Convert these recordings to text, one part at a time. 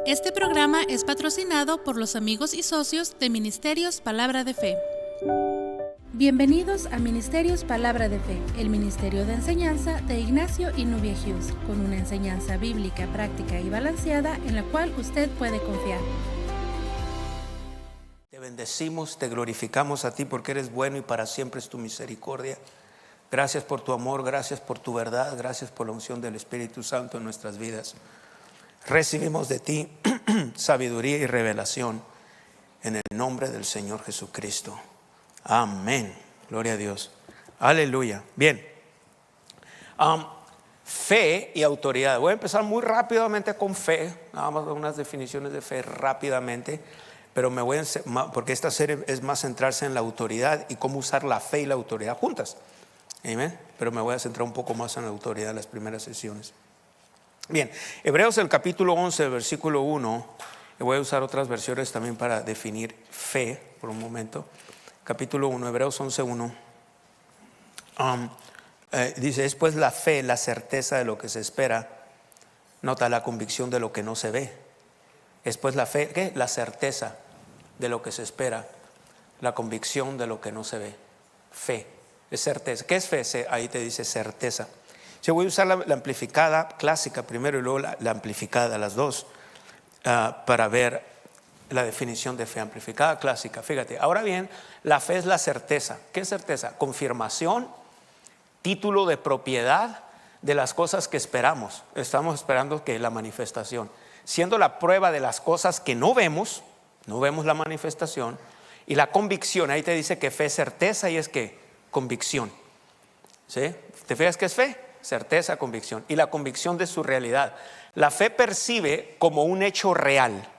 Este programa es patrocinado por los amigos y socios de Ministerios Palabra de Fe. Bienvenidos a Ministerios Palabra de Fe, el ministerio de enseñanza de Ignacio y Nubia Hughes, con una enseñanza bíblica, práctica y balanceada en la cual usted puede confiar. Te bendecimos, te glorificamos a ti porque eres bueno y para siempre es tu misericordia. Gracias por tu amor, gracias por tu verdad, gracias por la unción del Espíritu Santo en nuestras vidas. Recibimos de ti sabiduría y revelación en el nombre del Señor Jesucristo. Amén. Gloria a Dios. Aleluya. Bien. Fe y autoridad. Voy a empezar muy rápidamente con fe. Nada más unas definiciones de fe rápidamente. Pero porque esta serie es más centrarse en la autoridad y cómo usar la fe y la autoridad juntas. Amén. Pero me voy a centrar un poco más en la autoridad en las primeras sesiones. Bien, Hebreos el capítulo 11, versículo 1. Y voy a usar otras versiones también para definir fe por un momento. Capítulo 1, Hebreos 11, 1. Dice, es pues la fe, la certeza de lo que se espera. Nota la convicción de lo que no se ve. Es pues la fe, ¿qué? La certeza de lo que se espera. La convicción de lo que no se ve. Fe, es certeza. ¿Qué es fe? Ahí te dice certeza. Yo voy a usar la amplificada clásica primero y luego la amplificada, las dos, para ver la definición de fe. Amplificada clásica, fíjate. Ahora bien, la fe es la certeza. ¿Qué es certeza? Confirmación, título de propiedad de las cosas que esperamos. Estamos esperando que la manifestación, siendo la prueba de las cosas que no vemos la manifestación, y la convicción, ahí te dice que fe es certeza y es que convicción. ¿Sí? ¿Te fijas qué es fe? Certeza, convicción. Y la convicción de su realidad. La fe percibe como un hecho real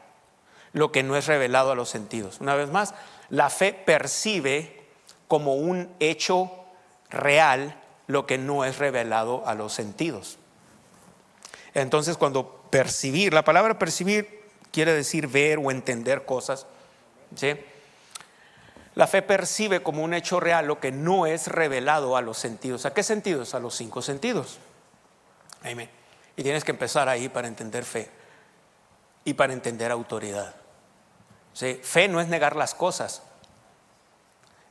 lo que no es revelado a los sentidos. Una vez más, la fe percibe como un hecho real lo que no es revelado a los sentidos. Entonces, cuando percibir, la palabra percibir quiere decir ver o entender cosas, ¿sí? La fe percibe como un hecho real lo que no es revelado a los sentidos. ¿A qué sentidos? A los 5 sentidos. Amén. Y tienes que empezar ahí para entender fe y para entender autoridad. ¿Sí? Fe no es negar las cosas.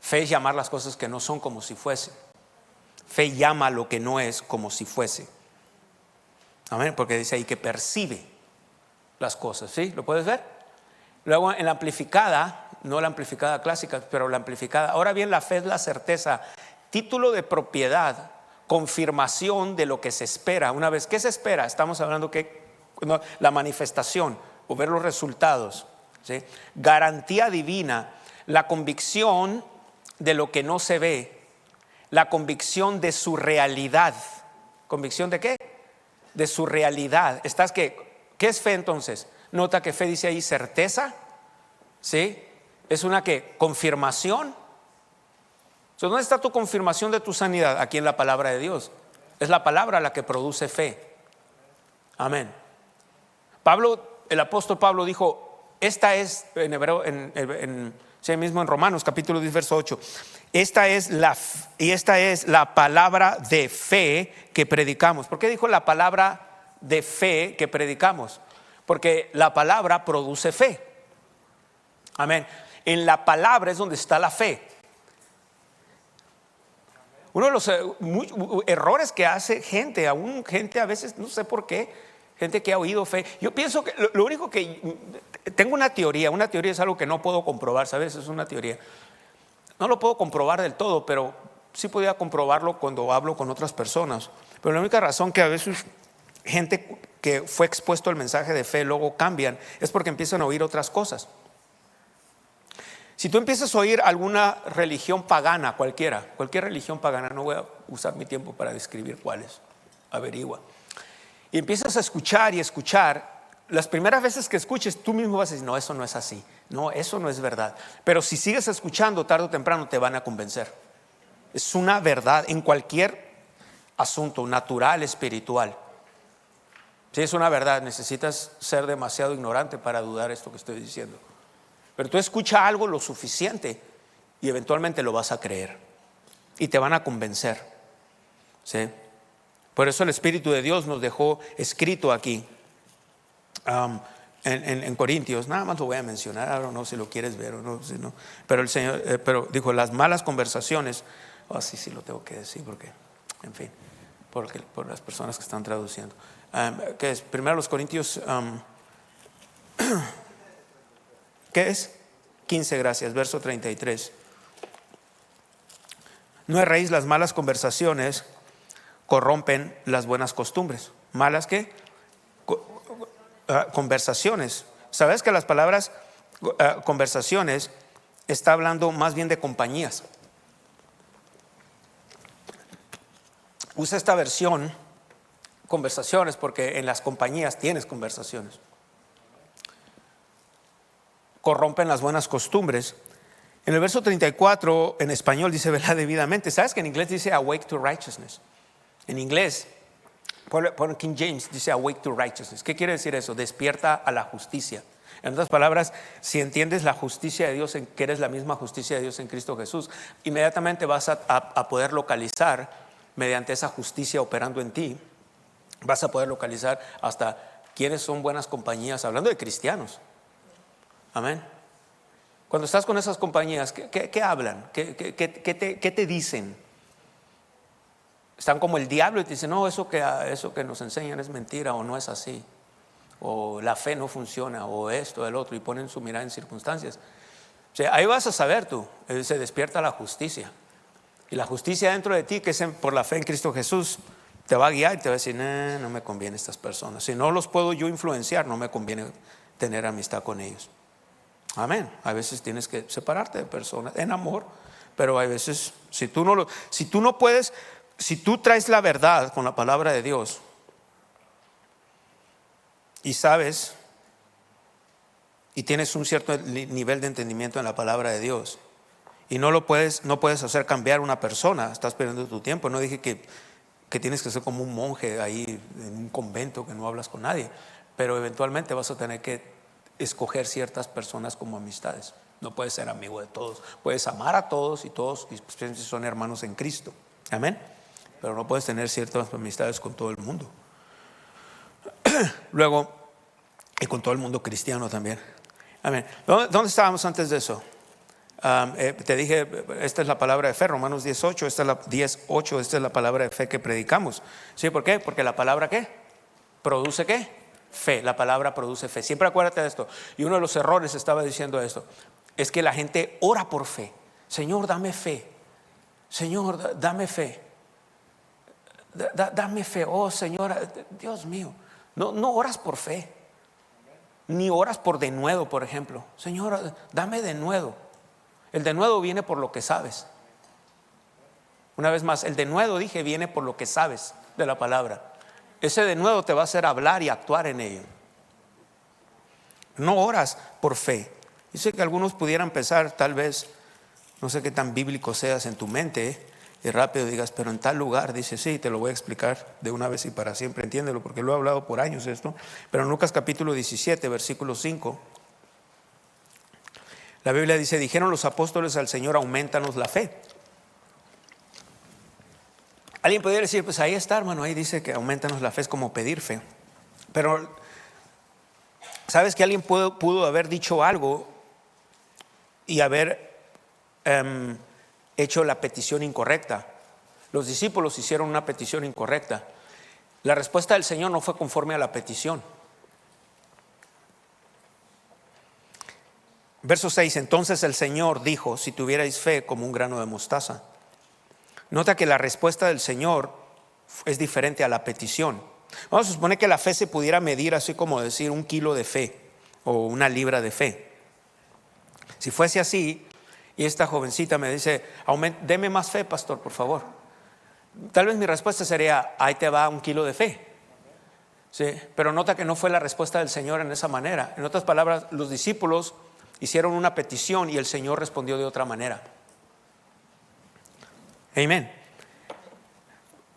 Fe es llamar las cosas que no son como si fuese. Fe llama lo que no es como si fuese. Amén. Porque dice ahí que percibe las cosas. ¿Sí? ¿Lo puedes ver? Luego en la amplificada, no la amplificada clásica, pero la amplificada. Ahora bien, la fe es la certeza, título de propiedad, confirmación de lo que se espera. Una vez, ¿qué se espera? Estamos hablando que la manifestación o ver los resultados, ¿sí? Garantía divina, la convicción de lo que no se ve, la convicción de su realidad. ¿Convicción de qué? De su realidad. ¿Qué es fe entonces? Nota que fe dice ahí certeza, ¿sí? Es una confirmación. ¿Dónde está tu confirmación de tu sanidad? Aquí en la palabra de Dios. Es la palabra la que produce fe. Amén. El apóstol Pablo dijo, esta es en hebreo, sí, mismo en Romanos capítulo 10 verso 8. Esta es la palabra de fe que predicamos. ¿Por qué dijo la palabra de fe que predicamos? Porque la palabra produce fe. Amén. En la palabra es donde está la fe. Uno de los errores que hace gente a veces, no sé por qué, gente que ha oído fe. Yo pienso que lo único que tengo una teoría es algo que no puedo comprobar, ¿sabes? Es una teoría. No lo puedo comprobar del todo, pero sí podía comprobarlo cuando hablo con otras personas. Pero la única razón que a veces gente que fue expuesto al mensaje de fe luego cambian es porque empiezan a oír otras cosas. Si tú empiezas a oír alguna religión pagana, cualquier religión pagana, no voy a usar mi tiempo para describir cuáles, averigua. Y empiezas a escuchar y escuchar, las primeras veces que escuches, tú mismo vas a decir, no, eso no es así, no, eso no es verdad. Pero si sigues escuchando, tarde o temprano te van a convencer. Es una verdad en cualquier asunto, natural, espiritual. Si es una verdad, necesitas ser demasiado ignorante para dudar esto que estoy diciendo. Pero tú escuchas algo lo suficiente y eventualmente lo vas a creer y te van a convencer, ¿sí? Por eso el Espíritu de Dios nos dejó escrito aquí en Corintios, nada más lo voy a mencionar, ahora no si lo quieres ver o no, si no. Pero el Señor, pero dijo, las malas conversaciones, sí lo tengo que decir porque, en fin, por las personas que están traduciendo. ¿Qué es? Primero los Corintios, ¿qué es? 15, gracias, verso 33. No erréis, las malas conversaciones corrompen las buenas costumbres. ¿Malas qué? Conversaciones. ¿Sabes que las palabras conversaciones está hablando más bien de compañías? Usa esta versión conversaciones porque en las compañías tienes conversaciones. Corrompen las buenas costumbres. En el verso 34 en español dice velar debidamente. ¿Sabes que en inglés dice awake to righteousness? En inglés, por King James dice awake to righteousness. ¿Qué quiere decir eso? Despierta a la justicia. En otras palabras, si entiendes la justicia de Dios, que eres la misma justicia de Dios en Cristo Jesús, inmediatamente vas a poder localizar, mediante esa justicia operando en ti, vas a poder localizar hasta quiénes son buenas compañías, hablando de cristianos. Amén. Cuando estás con esas compañías, ¿qué hablan? ¿Qué te dicen? Están como el diablo y te dicen, no, eso que nos enseñan es mentira o no es así. O la fe no funciona, o esto, el otro, y ponen su mirada en circunstancias. O sea, ahí vas a saber tú, se despierta la justicia. Y la justicia dentro de ti, que es por la fe en Cristo Jesús, te va a guiar y te va a decir, no me conviene estas personas. Si no los puedo yo influenciar, no me conviene tener amistad con ellos. Amén. A veces tienes que separarte de personas en amor, pero hay veces, si tú no puedes, si tú traes la verdad con la palabra de Dios y sabes y tienes un cierto nivel de entendimiento en la palabra de Dios y no puedes hacer cambiar una persona, estás perdiendo tu tiempo. No dije que tienes que ser como un monje ahí en un convento que no hablas con nadie, pero eventualmente vas a tener que escoger ciertas personas como amistades. No puedes ser amigo de todos, puedes amar a todos y todos especialmente si son hermanos en Cristo. Amén. Pero no puedes tener ciertas amistades con todo el mundo. Luego, y con todo el mundo cristiano también. Amén. ¿Dónde estábamos antes de eso? Te dije, esta es la palabra de fe, Romanos 10:8, esta es la palabra de fe que predicamos. ¿Sí? ¿Por qué? Porque la palabra ¿qué? ¿Produce qué? Fe. La palabra produce fe. Siempre acuérdate de esto. Y uno de los errores estaba diciendo esto, es que la gente ora por fe. Señor, dame fe. Señor, dame fe. Dame fe. Oh Señor, Dios mío. No oras por fe. Ni oras por denuedo, por ejemplo. Señor, dame denuedo. El denuedo viene por lo que sabes. Una vez más, el denuedo, dije, viene por lo que sabes de la palabra. Ese denuedo te va a hacer hablar y actuar en ello. No oras por fe. Yo sé que algunos pudieran pensar, tal vez, no sé qué tan bíblico seas en tu mente, y rápido digas, pero en tal lugar, dice, sí, te lo voy a explicar de una vez y para siempre, entiéndelo, porque lo he hablado por años esto. Pero en Lucas capítulo 17, versículo 5, la Biblia dice, dijeron los apóstoles al Señor, aumentanos la fe. Alguien podría decir, pues ahí está, hermano, ahí dice que aumentanos la fe, es como pedir fe. Pero, ¿sabes que alguien pudo haber dicho algo y haber hecho la petición incorrecta? Los discípulos hicieron una petición incorrecta. La respuesta del Señor no fue conforme a la petición. Verso 6, entonces el Señor dijo, si tuvierais fe como un grano de mostaza. Nota que la respuesta del Señor es diferente a la petición. Vamos a suponer que la fe se pudiera medir así como decir 1 kilo de fe o 1 libra de fe. Si fuese así y esta jovencita me dice, deme más fe, pastor, por favor. Tal vez mi respuesta sería, ahí te va 1 kilo de fe. ¿Sí? Pero nota que no fue la respuesta del Señor en esa manera. En otras palabras, los discípulos hicieron una petición y el Señor respondió de otra manera. Amén.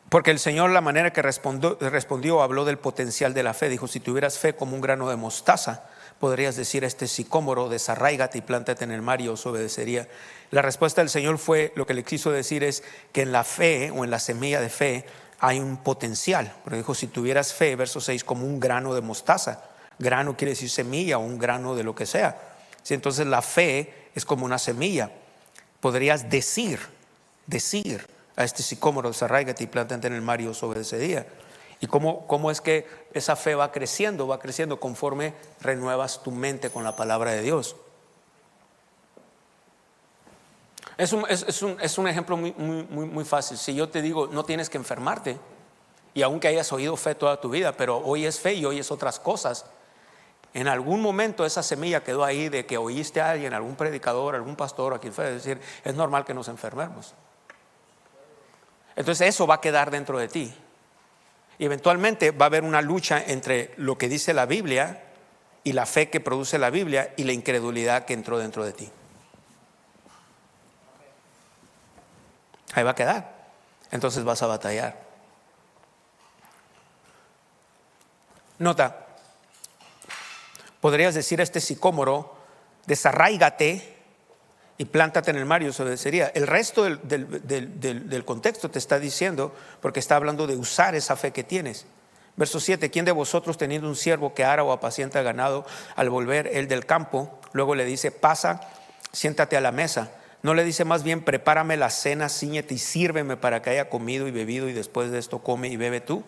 Porque el Señor, la manera que respondió, habló del potencial de la fe. Dijo, si tuvieras fe como un grano de mostaza, podrías decir a este sicómoro, desarráigate y plántate en el mar, y os obedecería. La respuesta del Señor fue, lo que le quiso decir es que en la fe o en la semilla de fe hay un potencial. Pero dijo, si tuvieras fe, verso 6, como un grano de mostaza. Grano quiere decir semilla, un grano de lo que sea. ¿Sí? Entonces la fe es como una semilla. Podrías decir a este sicómoro, desarráigate y plántate en el mar y os obedecerá. ¿Y cómo es que esa fe va creciendo? Va creciendo conforme renuevas tu mente con la palabra de Dios. Es un ejemplo muy fácil. Si yo te digo, no tienes que enfermarte, y aunque hayas oído fe toda tu vida, pero hoy es fe y hoy es otras cosas, en algún momento esa semilla quedó ahí de que oíste a alguien, algún predicador, algún pastor, a quien fue, decir, es normal que nos enfermemos. Entonces eso va a quedar dentro de ti. Y eventualmente va a haber una lucha entre lo que dice la Biblia y la fe que produce la Biblia y la incredulidad que entró dentro de ti. Ahí va a quedar. Entonces vas a batallar. Nota, podrías decir a este sicómoro, desarráigate y plántate en el mar y os obedecería. El resto del contexto te está diciendo, porque está hablando de usar esa fe que tienes. Verso 7, ¿quién de vosotros teniendo un siervo que ara o apacienta ganado, al volver él del campo, luego le dice, pasa, siéntate a la mesa? No le dice más bien, prepárame la cena, cíñete y sírveme para que haya comido y bebido y después de esto come y bebe tú.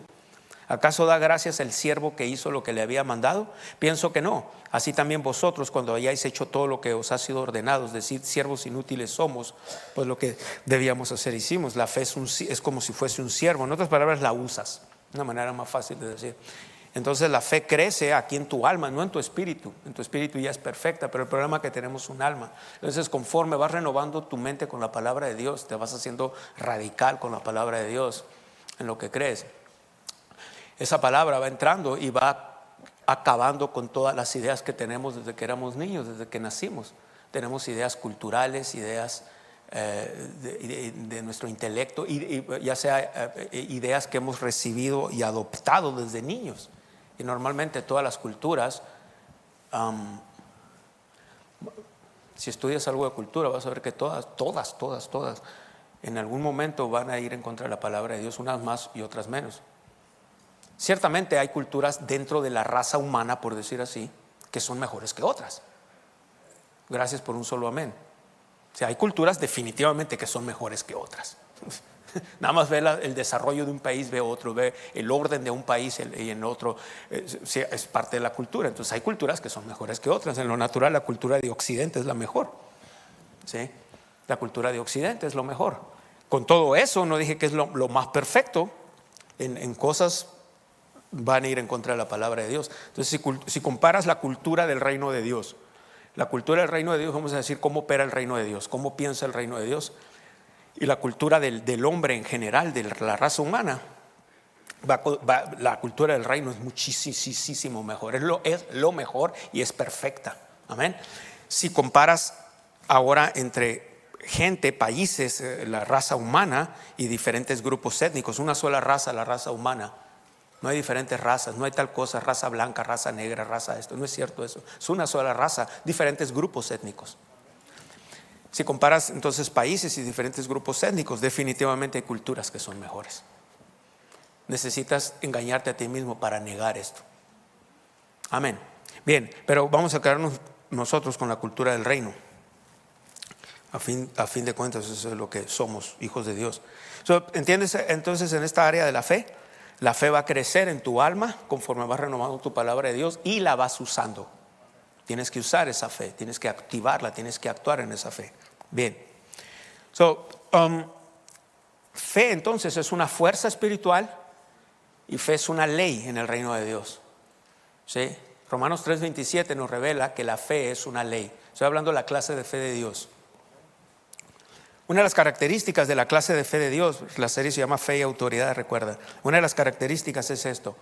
¿Acaso da gracias el siervo que hizo lo que le había mandado? Pienso que no. Así también vosotros, cuando hayáis hecho todo lo que os ha sido ordenado, es decir, siervos inútiles somos, pues lo que debíamos hacer hicimos. La fe es como si fuese un siervo. En otras palabras, la usas. Una manera más fácil de decir. Entonces la fe crece aquí en tu alma, no en tu espíritu. En tu espíritu ya es perfecta, pero el problema es que tenemos un alma. Entonces conforme vas renovando tu mente con la palabra de Dios, te vas haciendo radical con la palabra de Dios en lo que crees. Esa palabra va entrando y va acabando con todas las ideas que tenemos desde que éramos niños, desde que nacimos. Tenemos ideas culturales, ideas de nuestro intelecto, ya sea ideas que hemos recibido y adoptado desde niños. Y normalmente todas las culturas, si estudias algo de cultura, vas a ver que todas, en algún momento van a ir en contra de la palabra de Dios, unas más y otras menos. Ciertamente hay culturas dentro de la raza humana, por decir así, que son mejores que otras. Gracias por un solo amén. O sea, hay culturas definitivamente que son mejores que otras. Nada más ve el desarrollo de un país, ve otro, ve el orden de un país y en otro, es parte de la cultura. Entonces hay culturas que son mejores que otras. En lo natural la cultura de Occidente es la mejor. ¿Sí? La cultura de Occidente es lo mejor. Con todo eso no dije que es lo más perfecto. En cosas van a ir en contra de la palabra de Dios. Entonces si comparas la cultura del reino de Dios, la cultura del reino de Dios, vamos a decir cómo opera el reino de Dios, cómo piensa el reino de Dios, y la cultura del hombre en general, de la raza humana, la cultura del reino es muchísimo mejor, es lo mejor y es perfecta. Amén. Si comparas ahora entre gente, países, la raza humana y diferentes grupos étnicos, una sola raza, la raza humana. No hay diferentes razas, no hay tal cosa, raza blanca, raza negra, raza esto, no es cierto eso. Es una sola raza, diferentes grupos étnicos. Si comparas entonces países y diferentes grupos étnicos, definitivamente hay culturas que son mejores. Necesitas engañarte a ti mismo para negar esto. Amén. Bien, pero vamos a quedarnos nosotros con la cultura del reino. A fin de cuentas, eso es lo que somos, hijos de Dios. ¿Entiendes? Entonces, en esta área de la fe va a crecer en tu alma conforme vas renovando tu palabra de Dios y la vas usando. Tienes que usar esa fe, tienes que activarla, tienes que actuar en esa fe. Bien. Fe entonces es una fuerza espiritual y fe es una ley en el reino de Dios. ¿Sí? Romanos 3:27 nos revela que la fe es una ley. Estoy hablando de la clase de fe de Dios. Una de las características de la clase de fe de Dios, la serie se llama Fe y Autoridad, recuerda. Una de las características es esto,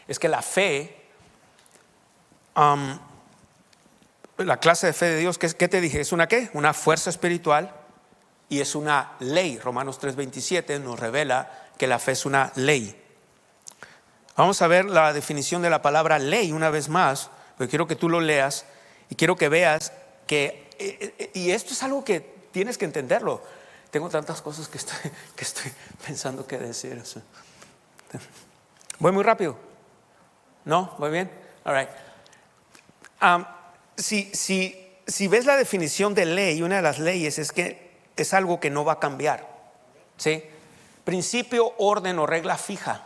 es que la fe, la clase de fe de Dios, ¿qué te dije? ¿Es una qué? Una fuerza espiritual y es una ley. Romanos 3:27 nos revela que la fe es una ley. Vamos a ver la definición de la palabra ley una vez más, porque quiero que tú lo leas y quiero que veas que, y esto es algo que tienes que entenderlo. Tengo tantas cosas que estoy pensando que decir. ¿Voy muy rápido? ¿No? ¿Voy bien? All right. Si ves la definición de ley, una de las leyes es que es algo que no va a cambiar, ¿sí? Principio, orden o regla fija.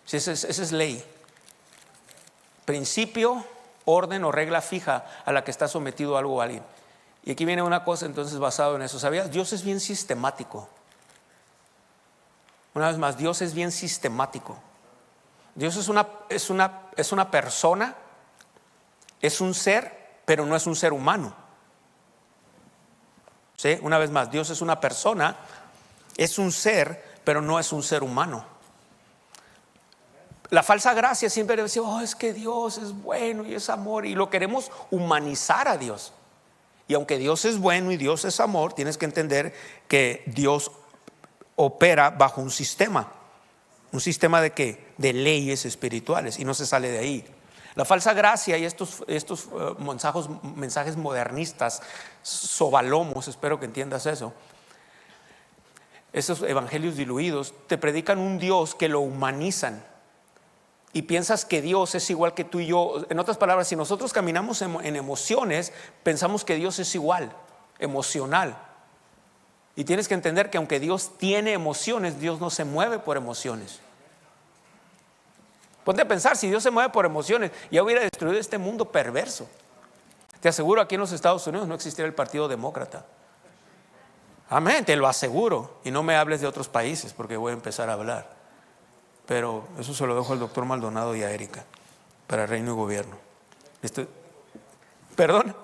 Sí, esa es ley. Principio, orden o regla fija a la que está sometido algo o alguien. Y aquí viene una cosa entonces basado en eso. ¿Sabías? Dios es bien sistemático. Una vez más, Dios es bien sistemático. Dios es una persona, es un ser, pero no es un ser humano. ¿Sí? Una vez más, Dios es una persona, es un ser, pero no es un ser humano. La falsa gracia siempre dice, es que Dios es bueno y es amor, y lo queremos humanizar a Dios. Y aunque Dios es bueno y Dios es amor, tienes que entender que Dios opera bajo un sistema. ¿Un sistema de qué? De leyes espirituales, y no se sale de ahí. La falsa gracia y estos mensajes modernistas, sobalomos, espero que entiendas eso. Esos evangelios diluidos te predican un Dios que lo humanizan. Y piensas que Dios es igual que tú y yo. En otras palabras, si nosotros caminamos en emociones, pensamos que Dios es igual, emocional. Y tienes que entender que aunque Dios tiene emociones, Dios no se mueve por emociones. Ponte a pensar, si Dios se mueve por emociones, ya hubiera destruido este mundo perverso. Te aseguro, aquí en los Estados Unidos no existiera el Partido Demócrata. Amén, te lo aseguro. Y no me hables de otros países porque voy a empezar a hablar. Pero eso se lo dejo al doctor Maldonado y a Erika para Reino y Gobierno. ¿Perdón?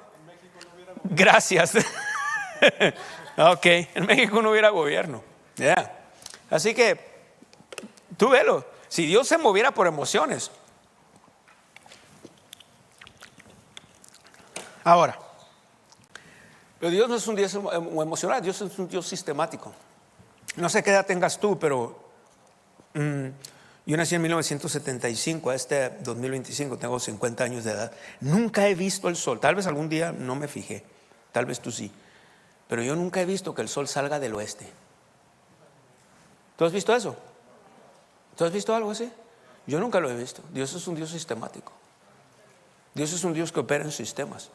Gracias. Ok, en México no hubiera gobierno. Así que tú velo. Si Dios se moviera por emociones. Ahora, pero Dios no es un Dios emocional, Dios es un Dios sistemático. No sé qué edad tengas tú, pero yo nací en 1975, a este 2025 tengo 50 años de edad. Nunca he visto el sol. Tal vez algún día no me fijé, tal vez tú sí, pero yo nunca he visto que el sol salga del oeste. ¿Tú has visto eso? ¿Tú has visto algo así? Yo nunca lo he visto. Dios es un Dios sistemático. Dios es un Dios que opera en sistemas.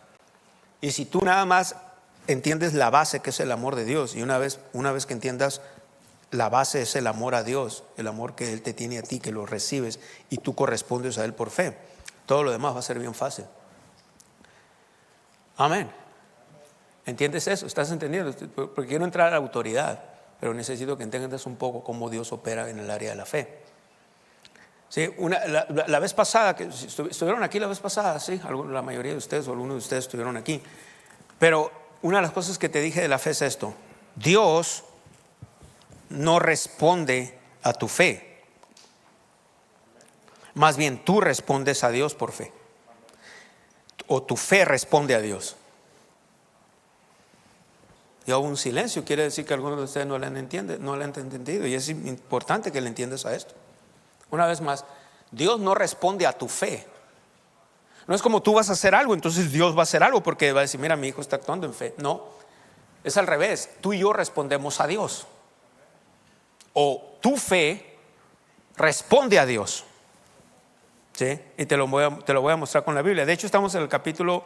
Y si tú nada más entiendes la base, que es el amor de Dios, y una vez que entiendas la base es el amor a Dios, el amor que Él te tiene a ti, que lo recibes y tú correspondes a Él por fe, todo lo demás va a ser bien fácil. Amén. ¿Entiendes eso? ¿Estás entendiendo? Porque quiero entrar a la autoridad, pero necesito que entiendas un poco cómo Dios opera en el área de la fe. Sí, la vez pasada, que estuvieron aquí la vez pasada, sí, la mayoría de ustedes o algunos de ustedes estuvieron aquí, pero una de las cosas que te dije de la fe es esto: Dios no responde a tu fe, más bien tú respondes a Dios por fe, o tu fe responde a Dios. Y hubo un silencio, quiere decir que algunos de ustedes no lo han entendido, y es importante que le entiendas a esto. Una vez más, Dios no responde a tu fe. No es como tú vas a hacer algo, entonces Dios va a hacer algo porque va a decir, mira, mi hijo está actuando en fe. No, es al revés. Tú y yo respondemos a Dios, o tu fe responde a Dios. ¿Sí? Y te lo voy a mostrar con la Biblia. De hecho, estamos en el capítulo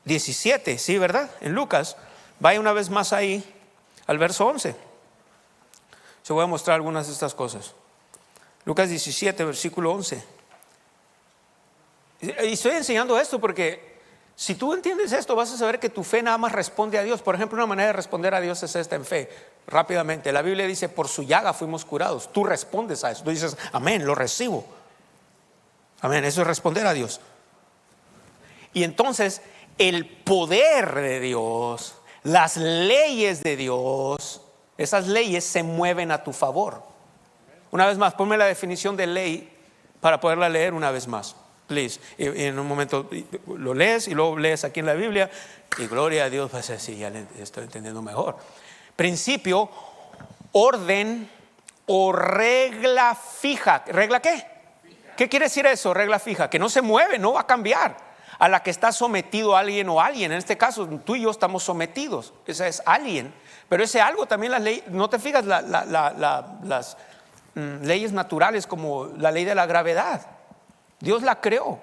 17, ¿sí, verdad? En Lucas. Vaya una vez más ahí al verso 11. Yo voy a mostrar algunas de estas cosas. Lucas 17, versículo 11. Y estoy enseñando esto porque si tú entiendes esto, vas a saber que tu fe nada más responde a Dios. Por ejemplo, una manera de responder a Dios es esta en fe. Rápidamente, la Biblia dice, por su llaga fuimos curados. Tú respondes a eso. Tú dices, amén, lo recibo. Amén, eso es responder a Dios. Y entonces, el poder de Dios, las leyes de Dios, esas leyes se mueven a tu favor. Una vez más, ponme la definición de ley para poderla leer una vez más, please. Y en un momento lo lees y luego lees aquí en la Biblia y gloria a Dios, pues así ya le estoy entendiendo mejor. Principio, orden o regla fija. ¿Regla qué? ¿Qué quiere decir eso? Regla fija, que no se mueve, no va a cambiar, a la que está sometido alguien o alguien. En este caso, tú y yo estamos sometidos. Esa es alguien. Pero ese algo también las leyes, no te fijas las leyes naturales como la ley de la gravedad. Dios la creó.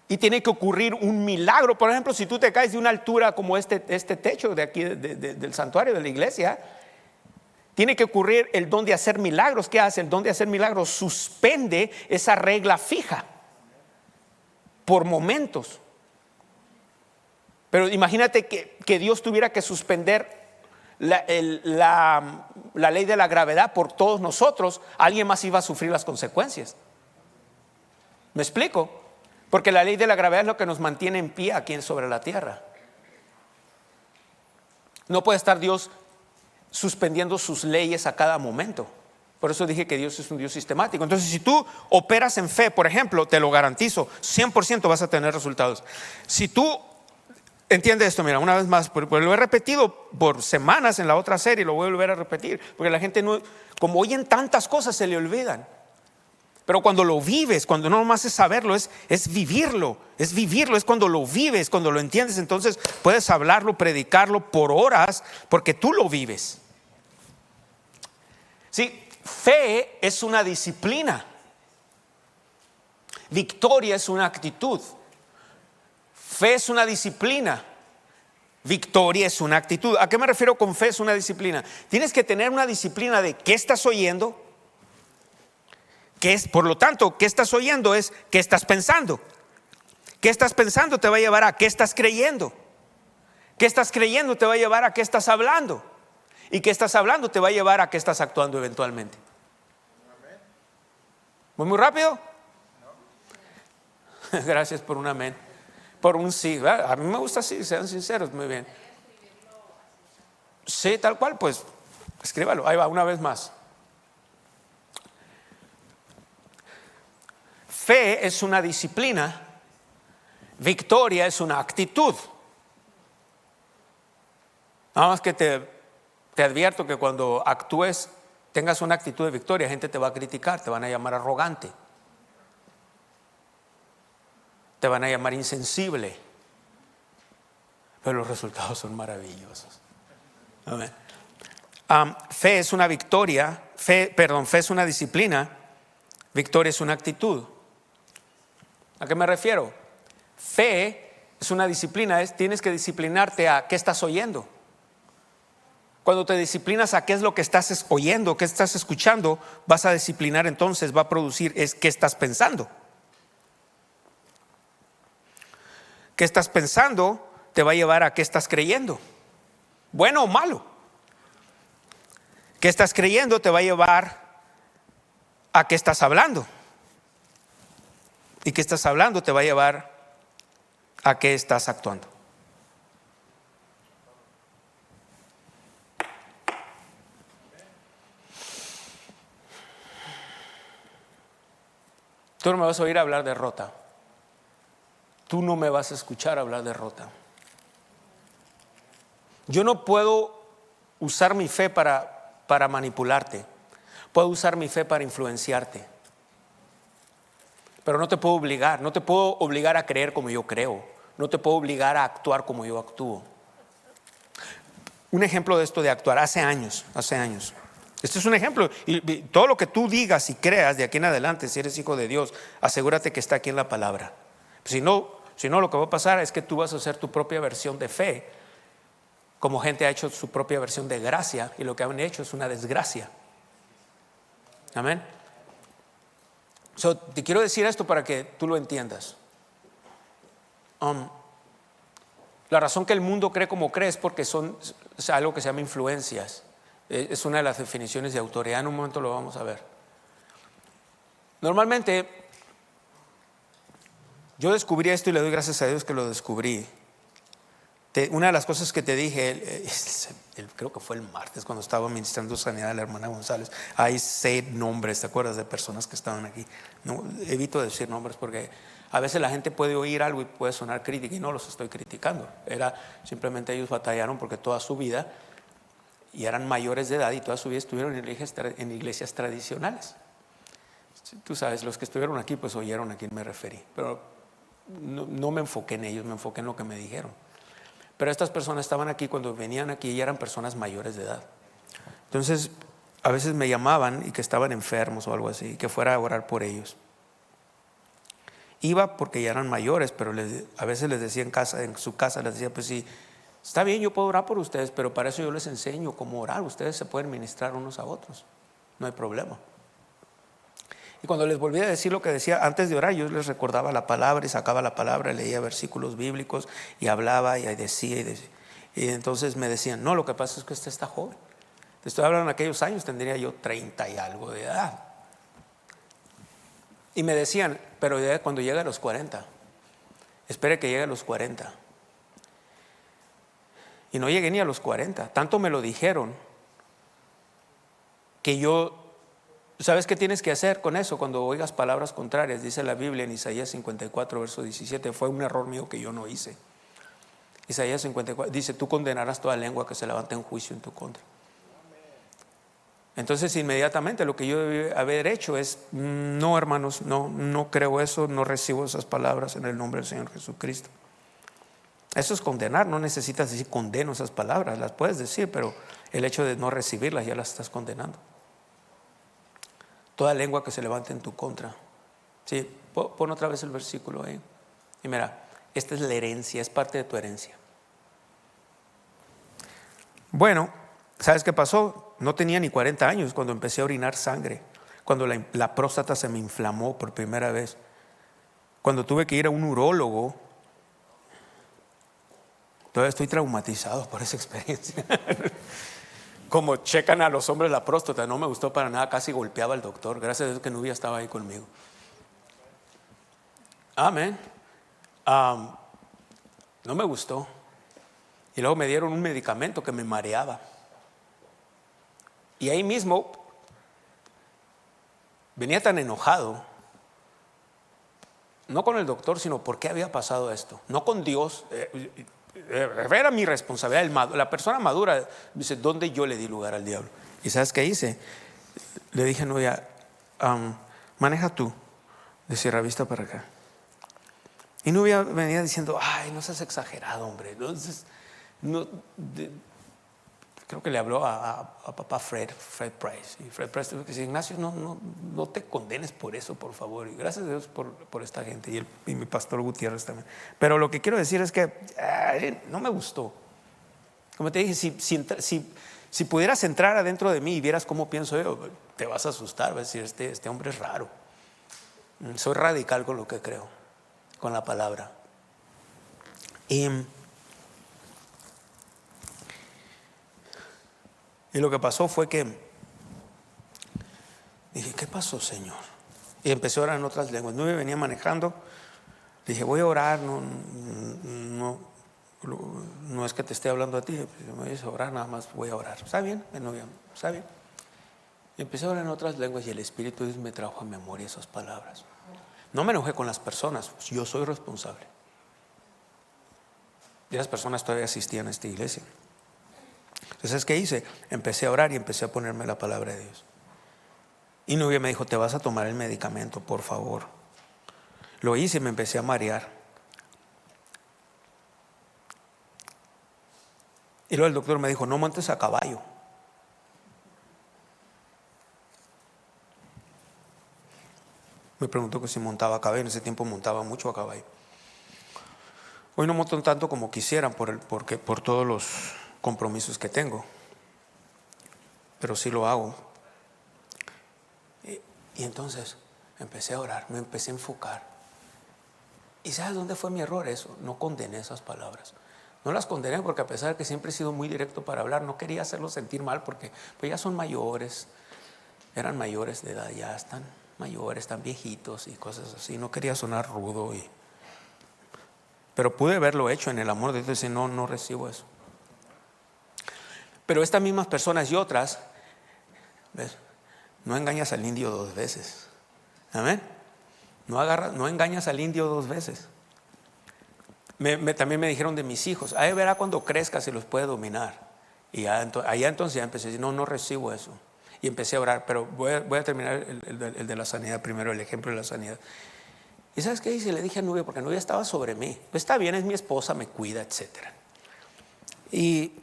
Y tiene que ocurrir un milagro. Por ejemplo, si tú te caes de una altura como este techo de aquí del santuario de la iglesia, tiene que ocurrir el don de hacer milagros. ¿Qué hace? El don de hacer milagros suspende esa regla fija por momentos. Pero imagínate que Dios tuviera que suspender la ley de la gravedad por todos nosotros. Alguien más iba a sufrir las consecuencias. ¿Me explico? Porque la ley de la gravedad es lo que nos mantiene en pie aquí sobre la tierra. No puede estar Dios suspendiendo sus leyes a cada momento. Por eso dije que Dios es un Dios sistemático. Entonces, si tú operas en fe, por ejemplo, te lo garantizo, 100% vas a tener resultados. Si tú entiendes esto, mira, una vez más, porque lo he repetido por semanas en la otra serie, lo voy a volver a repetir, porque la gente no, como oyen tantas cosas, se le olvidan. Pero cuando lo vives, cuando no nomás es saberlo, es vivirlo, es cuando lo vives, cuando lo entiendes, entonces puedes hablarlo, predicarlo por horas, porque tú lo vives. Sí, fe es una disciplina, victoria es una actitud. Fe es una disciplina, victoria es una actitud. ¿A qué me refiero con fe es una disciplina? Tienes que tener una disciplina de qué estás oyendo. Por lo tanto, ¿qué estás oyendo? Es ¿qué estás pensando? ¿Qué estás pensando te va a llevar a qué estás creyendo? ¿Qué estás creyendo te va a llevar a qué estás hablando? ¿Y qué estás hablando te va a llevar a qué estás actuando eventualmente? ¿Muy rápido? Gracias por un amén. Por un sí, ¿verdad? A mí me gusta así, sean sinceros, muy bien. Sí, tal cual, pues escríbalo. Ahí va, una vez más. Fe es una disciplina, victoria es una actitud. Nada más que te advierto que cuando actúes, tengas una actitud de victoria, gente te va a criticar, te van a llamar arrogante, te van a llamar insensible, pero los resultados son maravillosos. Amén. Fe es una victoria, fe es una disciplina, victoria es una actitud. ¿A qué me refiero? Fe es una disciplina, tienes que disciplinarte a qué estás oyendo. Cuando te disciplinas a qué es lo que estás oyendo, qué estás escuchando, vas a disciplinar, entonces va a producir qué estás pensando. ¿Qué estás pensando te va a llevar a qué estás creyendo? Bueno o malo. ¿Qué estás creyendo te va a llevar a qué estás hablando? Y qué estás hablando te va a llevar a qué estás actuando. Tú no me vas a oír hablar de derrota. Tú no me vas a escuchar hablar de derrota. Yo no puedo usar mi fe para manipularte. Puedo usar mi fe para influenciarte. Pero no te puedo obligar a creer como yo creo. No te puedo obligar a actuar como yo actúo. Un ejemplo de esto de actuar, hace años. Este es un ejemplo. Y todo lo que tú digas y creas de aquí en adelante, si eres hijo de Dios, asegúrate que está aquí en la palabra. Si no, lo que va a pasar es que tú vas a hacer tu propia versión de fe, como gente ha hecho su propia versión de gracia, y lo que han hecho es una desgracia. Amén. Te quiero decir esto para que tú lo entiendas. La razón que el mundo cree como cree es porque es algo que se llama influencias. Es una de las definiciones de autoridad. En un momento lo vamos a ver. Normalmente yo descubrí esto y le doy gracias a Dios que lo descubrí. Una de las cosas que te dije, creo que fue el martes cuando estaba ministrando sanidad a la hermana González. Hay 6 nombres, ¿te acuerdas de personas que estaban aquí? No, evito decir nombres porque a veces la gente puede oír algo y puede sonar crítica, y no los estoy criticando. Simplemente ellos batallaron porque toda su vida, y eran mayores de edad, y toda su vida estuvieron en iglesias tradicionales. Tú sabes, los que estuvieron aquí pues oyeron a quién me referí, pero no me enfoqué en ellos, me enfoqué en lo que me dijeron. Pero estas personas estaban aquí cuando venían aquí y eran personas mayores de edad. Entonces a veces me llamaban y que estaban enfermos o algo así, que fuera a orar por ellos. iba porque ya eran mayores, pero a veces les decía en su casa les decía, pues sí, está bien, yo puedo orar por ustedes, pero para eso yo les enseño cómo orar. Ustedes se pueden ministrar unos a otros, no hay problema. Y cuando les volvía a decir lo que decía antes de orar, yo les recordaba la palabra y sacaba la palabra, leía versículos bíblicos y hablaba y decía. Y entonces me decían, no, lo que pasa es que usted está joven. Te estoy hablando en aquellos años, tendría yo 30 y algo de edad. Y me decían, pero ya cuando llegue a los 40, espere que llegue a los 40. Y no llegué ni a los 40, tanto me lo dijeron que yo, ¿sabes qué tienes que hacer con eso cuando oigas palabras contrarias? Dice la Biblia en Isaías 54, verso 17, fue un error mío que yo no hice. Isaías 54 dice, tú condenarás toda lengua que se levante en juicio en tu contra. Entonces inmediatamente lo que yo debí haber hecho es, no hermanos, no creo eso, no recibo esas palabras en el nombre del Señor Jesucristo. Eso es condenar, no necesitas decir condeno esas palabras, las puedes decir, pero el hecho de no recibirlas ya las estás condenando. Toda lengua que se levante en tu contra. Sí, pon otra vez el versículo ahí. Y mira, esta es la herencia, es parte de tu herencia. Bueno, ¿sabes qué pasó? No tenía ni 40 años cuando empecé a orinar sangre, cuando la próstata se me inflamó por primera vez, cuando tuve que ir a un urólogo. Todavía estoy traumatizado por esa experiencia. Como checan a los hombres la próstata, no me gustó para nada, casi golpeaba al doctor. Gracias a Dios que Nubia estaba ahí conmigo. Amén. No me gustó. Y luego me dieron un medicamento que me mareaba. Y ahí mismo venía tan enojado, no con el doctor, sino por qué había pasado esto. No con Dios. Era mi responsabilidad. La persona madura dice, ¿dónde yo le di lugar al diablo? ¿Y sabes qué hice? Le dije, no, ya, maneja tú de Sierra Vista para acá. Y Nubia venía diciendo, ay, no seas exagerado, hombre. Entonces, creo que le habló a papá Fred Price. Y Fred Price dice, Ignacio, no te condenes por eso, por favor. Y gracias a Dios por esta gente. Y mi pastor Gutiérrez también. Pero lo que quiero decir es que no me gustó. Como te dije, si pudieras entrar adentro de mí y vieras cómo pienso yo, te vas a asustar. Vas a decir, este hombre es raro. Soy radical con lo que creo, con la palabra. Y lo que pasó fue que dije, ¿qué pasó, Señor? Y empecé a orar en otras lenguas. No me venía manejando. Dije, voy a orar. No es que te esté hablando a ti. Me dice orar, nada más voy a orar. ¿Está bien? ¿Está bien? Y empecé a orar en otras lenguas y el Espíritu de Dios me trajo a memoria esas palabras. No me enojé con las personas. Yo soy responsable. Y las personas todavía asistían a esta iglesia. Entonces, ¿qué hice? Empecé a orar y empecé a ponerme la palabra de Dios. Y Nubia me dijo, te vas a tomar el medicamento, por favor. Lo hice y me empecé a marear. Y luego el doctor me dijo, no montes a caballo. Me preguntó que si montaba a caballo. En ese tiempo montaba mucho a caballo. Hoy no monto tanto como quisieran por todos los compromisos que tengo, pero sí lo hago. Y entonces empecé a orar, me empecé a enfocar. ¿Y sabes dónde fue mi error? Eso, no condené esas palabras. No las condené porque a pesar de que siempre he sido muy directo para hablar, no quería hacerlos sentir mal porque pues ya son mayores, eran mayores de edad, ya están mayores, están viejitos y cosas así. No quería sonar rudo, pero pude haberlo hecho en el amor de Dios y no recibo eso. Pero estas mismas personas y otras, ¿ves? No engañas al indio 2 veces. Amén. No engañas al indio 2 veces. También me dijeron de mis hijos, ahí verá cuando crezca si los puede dominar. Y allá entonces ya empecé a decir, no recibo eso. Y empecé a orar, pero voy a terminar el de la sanidad primero, el ejemplo de la sanidad. ¿Y sabes qué hice? Le dije a Nubia, porque Nubia estaba sobre mí. Pues está bien, es mi esposa, me cuida, etc. Y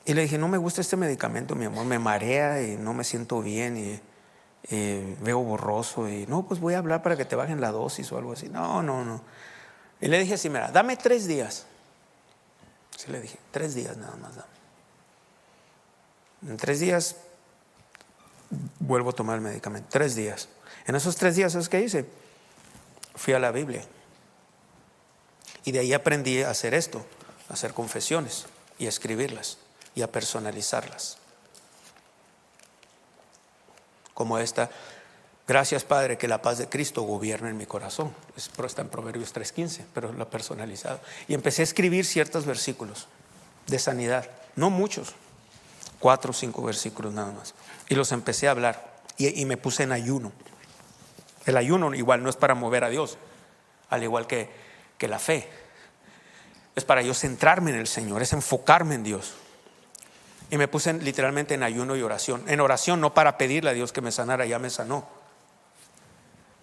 le dije, no me gusta este medicamento, mi amor, me marea y no me siento bien. veo borroso y no, pues voy a hablar para que te bajen la dosis o algo así. No. Y le dije así, mira, dame 3 días. Sí, le dije, 3 días nada más dame. En 3 días vuelvo a tomar el medicamento. 3 días. En esos 3 días, ¿sabes qué hice? Fui a la Biblia. Y de ahí aprendí a hacer esto, a hacer confesiones y a escribirlas y a personalizarlas. Como esta: gracias, Padre, que la paz de Cristo gobierne en mi corazón. Está en Proverbios 3:15, pero lo personalizado. Y empecé a escribir ciertos versículos de sanidad, no muchos, 4 o 5 versículos nada más. Y los empecé a hablar y me puse en ayuno. El ayuno igual no es para mover a Dios, al igual que la fe. Es para yo centrarme en el Señor, es enfocarme en Dios. Y me puse literalmente en ayuno y oración. En oración no para pedirle a Dios que me sanara, ya me sanó.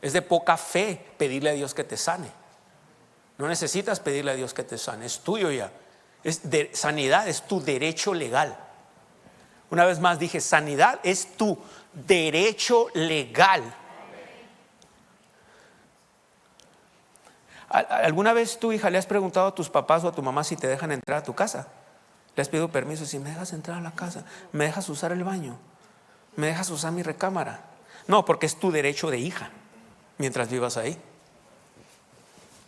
Es de poca fe pedirle a Dios que te sane. No necesitas pedirle a Dios que te sane, es tuyo ya. Sanidad es tu derecho legal. Una vez más dije, sanidad es tu derecho legal. ¿Alguna vez tu hija le has preguntado a tus papás o a tu mamá si te dejan entrar a tu casa? ¿Le has pedido permiso? Si me dejas entrar a la casa, me dejas usar el baño, me dejas usar mi recámara. No, porque es tu derecho de hija mientras vivas ahí.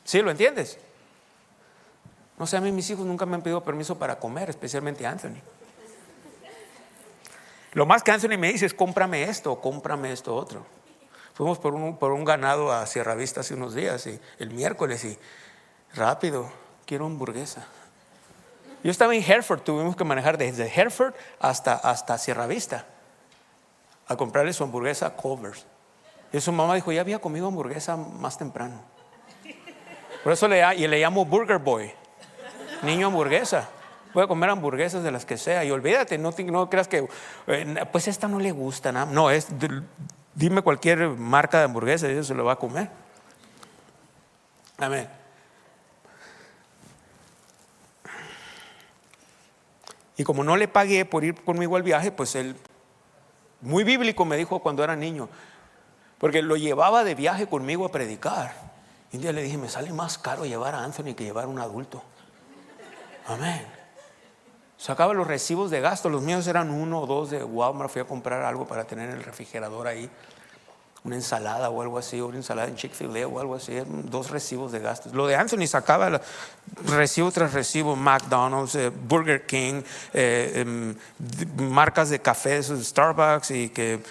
¿Sí lo entiendes? No sé, a mí mis hijos nunca me han pedido permiso para comer, especialmente Anthony. Lo más que Anthony me dice es cómprame esto otro. Fuimos por un ganado a Sierra Vista hace unos días, y el miércoles, y rápido, quiero hamburguesa. Yo estaba en Hereford, tuvimos que manejar desde Hereford hasta Sierra Vista a comprarle su hamburguesa a Culver's. Y su mamá dijo, ya había comido hamburguesa más temprano. Por eso le llamo Burger Boy, niño hamburguesa. Voy a comer hamburguesas de las que sea. Y olvídate, no creas que pues esta no le gusta nada. No, dime cualquier marca de hamburguesa y eso se lo va a comer. Amén. Y como no le pagué por ir conmigo al viaje, pues él, muy bíblico, me dijo cuando era niño, porque lo llevaba de viaje conmigo a predicar. Y un día le dije, me sale más caro llevar a Anthony que llevar a un adulto. Amén. Sacaba los recibos de gasto, los míos eran 1 o 2 de Walmart. Fui a comprar algo para tener en el refrigerador ahí, una ensalada o algo así, o una ensalada en Chick-fil-A o algo así, 2 recibos de gastos. Lo de Anthony sacaba recibo tras recibo, McDonald's, Burger King, marcas de cafés, Starbucks, y que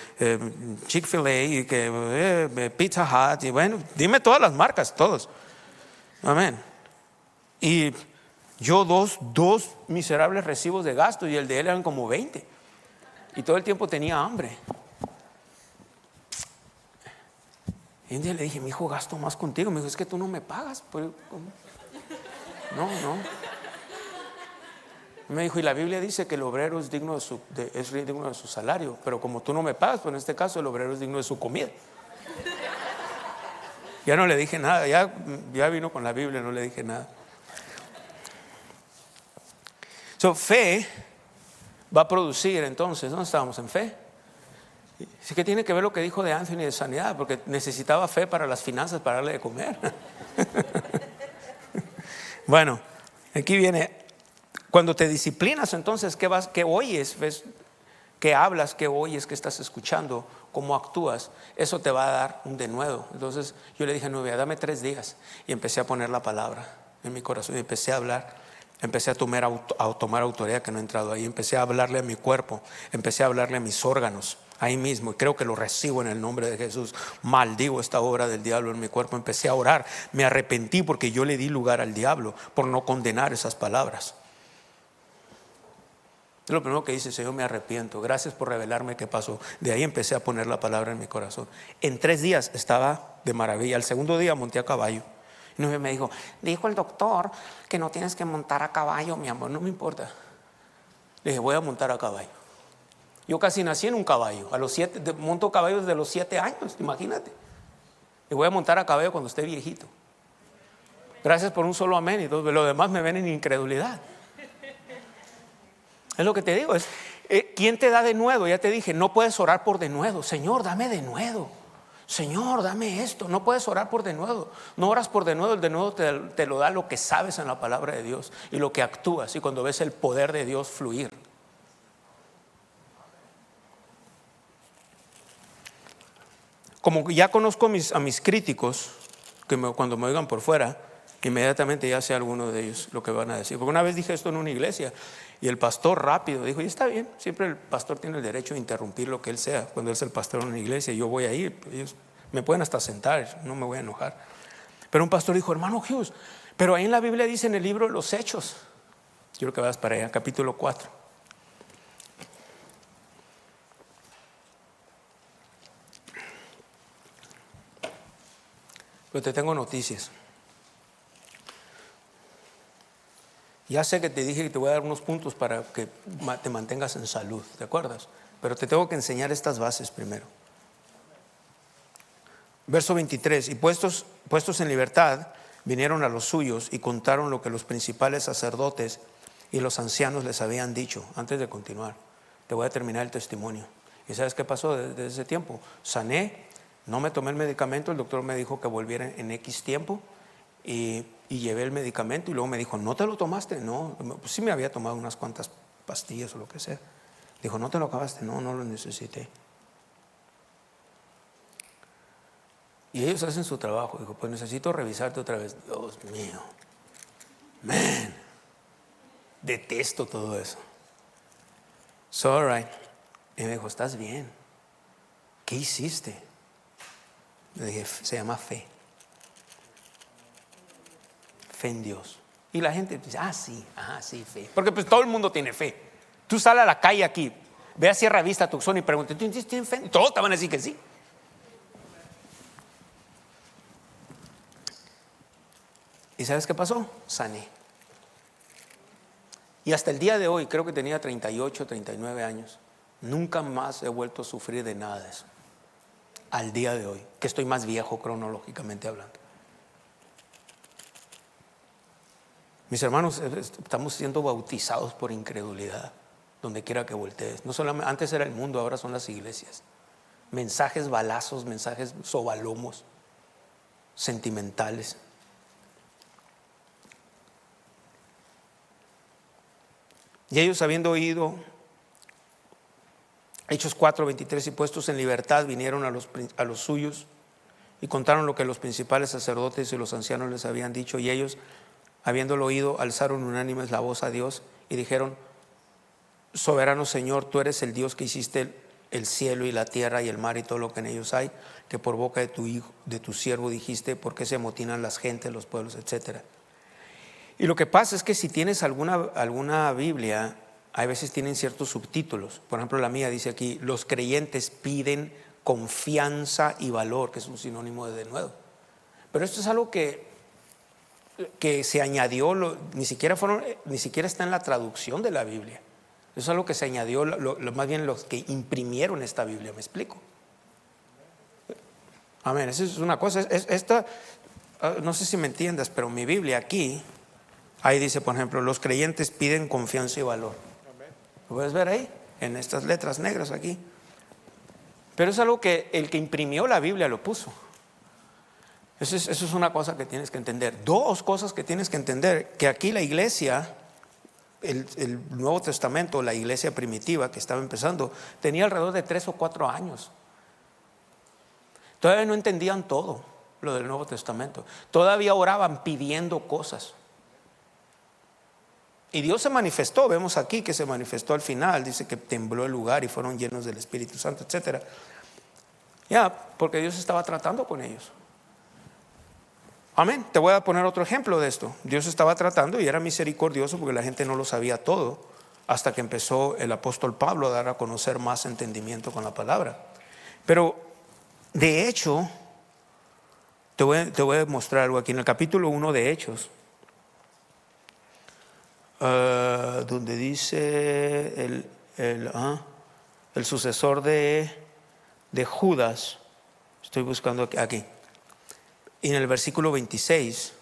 Chick-fil-A, y que Pizza Hut, y bueno, dime todas las marcas, todos. Amén. Y yo dos miserables recibos de gasto, y el de él eran como 20. Y todo el tiempo tenía hambre. Y un día le dije, mi hijo, gasto más contigo. Me dijo, es que tú no me pagas. No. Me dijo, y la Biblia dice que el obrero es digno de su salario. Pero como tú no me pagas, pues en este caso el obrero es digno de su comida. Ya no le dije nada, ya vino con la Biblia, no le dije nada. Fe va a producir entonces, ¿dónde estábamos? En fe. Sí que tiene que ver lo que dijo de Anthony de sanidad, porque necesitaba fe para las finanzas, para darle de comer. Bueno, aquí viene, cuando te disciplinas, entonces, ¿qué oyes? ¿Ves? ¿Qué hablas? ¿Qué oyes? ¿Qué estás escuchando? ¿Cómo actúas? Eso te va a dar un denuedo. Entonces yo le dije, dame 3 días, y empecé a poner la palabra en mi corazón, y empecé a hablar. Empecé a tomar autoridad que no he entrado ahí. Empecé a hablarle a mi cuerpo, empecé a hablarle a mis órganos ahí mismo, y creo que lo recibo en el nombre de Jesús. Maldigo esta obra del diablo en mi cuerpo. Empecé a orar, me arrepentí porque yo le di lugar al diablo por no condenar esas palabras. Es lo primero que dice, Señor, me arrepiento, gracias por revelarme qué pasó. De ahí empecé a poner la palabra en mi corazón. En 3 días estaba de maravilla. Al segundo día monté a caballo. Y me dijo el doctor que no tienes que montar a caballo, mi amor. No me importa. Le dije, voy a montar a caballo. Yo casi nací en un caballo. Monto caballos desde los 7 años, imagínate. Y voy a montar a caballo cuando esté viejito. Gracias por un solo amén. Y todo lo demás me ven en incredulidad. Es lo que te digo, ¿Quién te da denuedo? Ya te dije, no puedes orar por denuedo. Señor, dame denuedo. Señor, dame esto. No puedes orar por denuedo. No oras por denuedo. El denuedo te lo da lo que sabes en la palabra de Dios y lo que actúas y cuando ves el poder de Dios fluir. Como ya conozco a mis críticos, cuando me oigan por fuera, inmediatamente ya sé alguno de ellos lo que van a decir. Porque una vez dije esto en una iglesia y el pastor rápido dijo, y está bien, siempre el pastor tiene el derecho de interrumpir lo que él sea. Cuando él es el pastor en una iglesia, yo voy a ir, ellos me pueden hasta sentar, no me voy a enojar. Pero un pastor dijo, hermano Hughes, pero ahí en la Biblia dice en el libro de los Hechos, quiero que vayas para allá, capítulo 4. Pero te tengo noticias. Ya sé que te dije que te voy a dar unos puntos para que te mantengas en salud, ¿te acuerdas? Pero te tengo que enseñar estas bases primero. Verso 23, y puestos en libertad, vinieron a los suyos y contaron lo que los principales sacerdotes y los ancianos les habían dicho. Antes de continuar, te voy a terminar el testimonio. ¿Y sabes qué pasó desde ese tiempo? Sané, no me tomé el medicamento, el doctor me dijo que volviera en X tiempo y llevé el medicamento y luego me dijo, ¿no te lo tomaste? No, pues sí me había tomado unas cuantas pastillas o lo que sea. Dijo, ¿no te lo acabaste? No, no lo necesité. Y ellos hacen su trabajo. Dijo, pues necesito revisarte otra vez. Dios mío, man, detesto todo eso. So, all right. Y me dijo, ¿estás bien? ¿Qué hiciste? Le dije, se llama fe. Fe en Dios. Y la gente dice, sí, fe. Porque pues todo el mundo tiene fe. Tú sales a la calle aquí, ve a Sierra Vista, Tucson y pregunta, ¿tú tienes fe? Todos te van a decir que sí. ¿Y sabes qué pasó? Sané. Y hasta el día de hoy, creo que tenía 38, 39 años, nunca más he vuelto a sufrir de nada de eso. Al día de hoy, que estoy más viejo cronológicamente hablando. Mis hermanos, estamos siendo bautizados por incredulidad, donde quiera que voltees. No solamente, antes era el mundo, ahora son las iglesias. Mensajes balazos, mensajes sobalomos, sentimentales. Y ellos, habiendo oído Hechos 4:23, y puestos en libertad, vinieron a los suyos y contaron lo que los principales sacerdotes y los ancianos les habían dicho. Y ellos, habiéndolo oído, alzaron unánimes la voz a Dios y dijeron, soberano Señor, tú eres el Dios que hiciste el cielo y la tierra y el mar y todo lo que en ellos hay, que por boca de tu siervo dijiste, ¿por qué se amotinan las gentes, los pueblos, etcétera? Y lo que pasa es que si tienes alguna Biblia, hay veces tienen ciertos subtítulos. Por ejemplo, la mía dice aquí, los creyentes piden confianza y valor, que es un sinónimo de denuedo. Pero esto es algo que se añadió, ni siquiera está en la traducción de la Biblia. Eso es algo que se añadió, más bien los que imprimieron esta Biblia, ¿me explico? Amén, esa es una cosa. No sé si me entiendas, pero mi Biblia aquí, ahí dice, por ejemplo, los creyentes piden confianza y valor. ¿Lo puedes ver ahí? En estas letras negras aquí. Pero es algo que el que imprimió la Biblia lo puso. Eso es una cosa que tienes que entender. Dos cosas que tienes que entender. Que aquí la iglesia, el Nuevo Testamento, la iglesia primitiva que estaba empezando, tenía alrededor de 3 o 4 años. Todavía no entendían todo lo del Nuevo Testamento. Todavía oraban pidiendo cosas. Y Dios se manifestó, vemos aquí que se manifestó al final, dice que tembló el lugar y fueron llenos del Espíritu Santo, etc. Porque Dios estaba tratando con ellos. Amén. Te voy a poner otro ejemplo de esto. Dios estaba tratando y era misericordioso porque la gente no lo sabía todo, hasta que empezó el apóstol Pablo a dar a conocer más entendimiento con la palabra. Pero de hecho, te voy a mostrar algo aquí en el capítulo 1 de Hechos. Donde dice el sucesor de Judas, estoy buscando aquí, y en el versículo 26,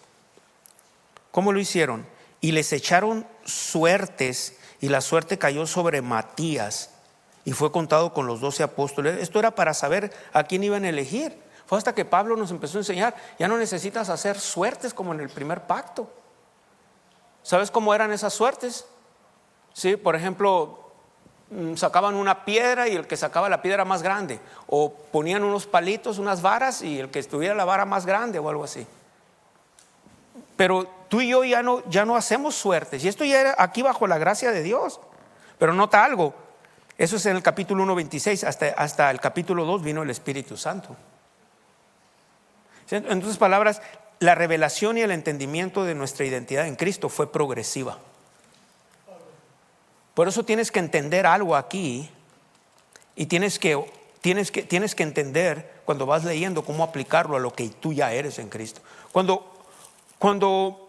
¿cómo lo hicieron? Y les echaron suertes y la suerte cayó sobre Matías y fue contado con los 12 apóstoles. Esto era para saber a quién iban a elegir. Fue hasta que Pablo nos empezó a enseñar, ya no necesitas hacer suertes como en el primer pacto. ¿Sabes cómo eran esas suertes? Sí, por ejemplo, sacaban una piedra y el que sacaba la piedra más grande, o ponían unos palitos, unas varas, y el que estuviera la vara más grande o algo así. Pero tú y yo ya no hacemos suertes, y esto ya era aquí bajo la gracia de Dios. Pero nota algo, eso es en el capítulo 1:26, hasta el capítulo 2 vino el Espíritu Santo. En otras palabras, la revelación y el entendimiento de nuestra identidad en Cristo fue progresiva. Por eso tienes que entender algo aquí, y tienes que entender cuando vas leyendo cómo aplicarlo a lo que tú ya eres en Cristo. Cuando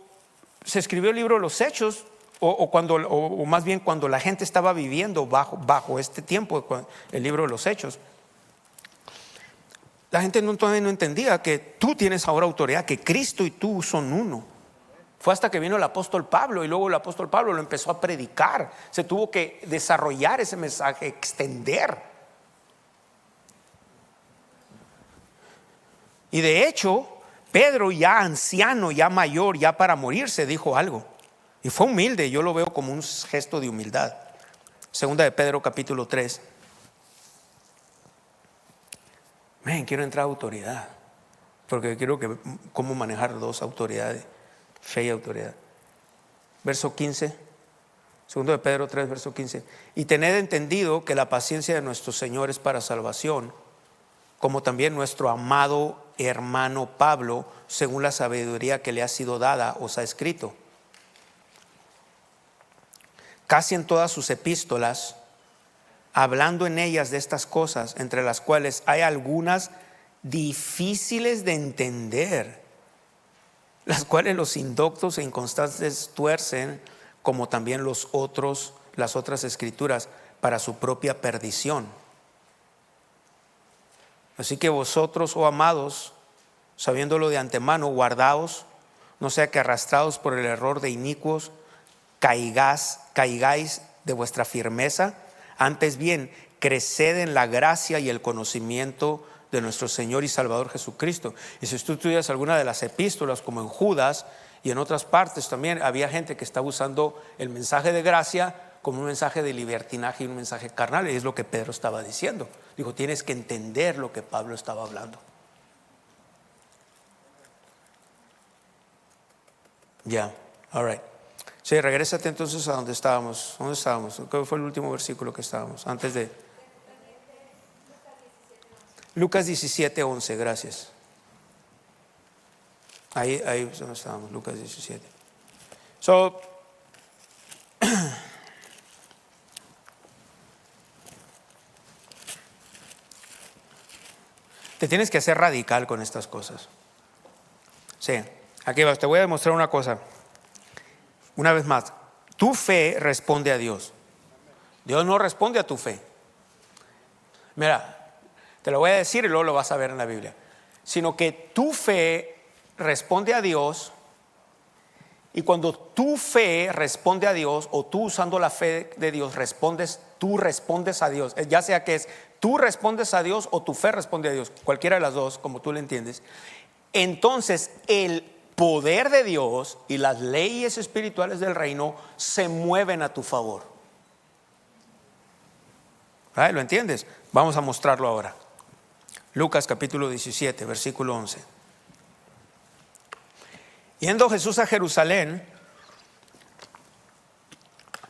se escribió el libro de los Hechos, o más bien cuando la gente estaba viviendo bajo este tiempo, el libro de los Hechos, la gente todavía no entendía que tú tienes ahora autoridad, que Cristo y tú son uno. Fue hasta que vino el apóstol Pablo, y luego el apóstol Pablo lo empezó a predicar. Se tuvo que desarrollar ese mensaje, extender. Y de hecho, Pedro, ya anciano, ya mayor, ya para morirse, dijo algo. Y fue humilde, yo lo veo como un gesto de humildad. Segunda de Pedro capítulo 3. Quiero entrar a autoridad, porque quiero cómo manejar dos autoridades, fe y autoridad. Verso 15, segundo de Pedro 3, verso 15. Y tened entendido que la paciencia de nuestro Señor es para salvación, como también nuestro amado hermano Pablo, según la sabiduría que le ha sido dada, os ha escrito. Casi en todas sus epístolas, hablando en ellas de estas cosas, entre las cuales hay algunas difíciles de entender, las cuales los indoctos e inconstantes tuercen, como también las otras escrituras, para su propia perdición. Así que vosotros, oh amados, sabiéndolo de antemano, guardaos, no sea que arrastrados por el error de inicuos caigáis de vuestra firmeza. Antes bien, creced en la gracia y el conocimiento de nuestro Señor y Salvador Jesucristo. Y si tú estudias alguna de las epístolas, como en Judas y en otras partes también, había gente que estaba usando el mensaje de gracia como un mensaje de libertinaje y un mensaje carnal. Y es lo que Pedro estaba diciendo. Dijo, tienes que entender lo que Pablo estaba hablando. Ya, all right. Sí, regrésate entonces a donde estábamos. ¿Dónde estábamos? ¿Cuál fue el último versículo que estábamos? Antes de Lucas 17:11, gracias. Ahí es donde estábamos, Lucas 17. Te tienes que hacer radical con estas cosas. Sí, aquí vas, te voy a demostrar una cosa. Una vez más, tu fe responde a Dios. Dios no responde a tu fe. Mira, te lo voy a decir y luego lo vas a ver en la Biblia. Sino que tu fe responde a Dios, y cuando tu fe responde a Dios, o tú usando la fe de Dios tú respondes a Dios. Ya sea que es tú respondes a Dios o tu fe responde a Dios, cualquiera de las dos, como tú le entiendes. Entonces el poder de Dios y las leyes espirituales del reino se mueven a tu favor. ¿Lo entiendes? Vamos a mostrarlo ahora. Lucas capítulo 17, versículo 11. Yendo Jesús a Jerusalén,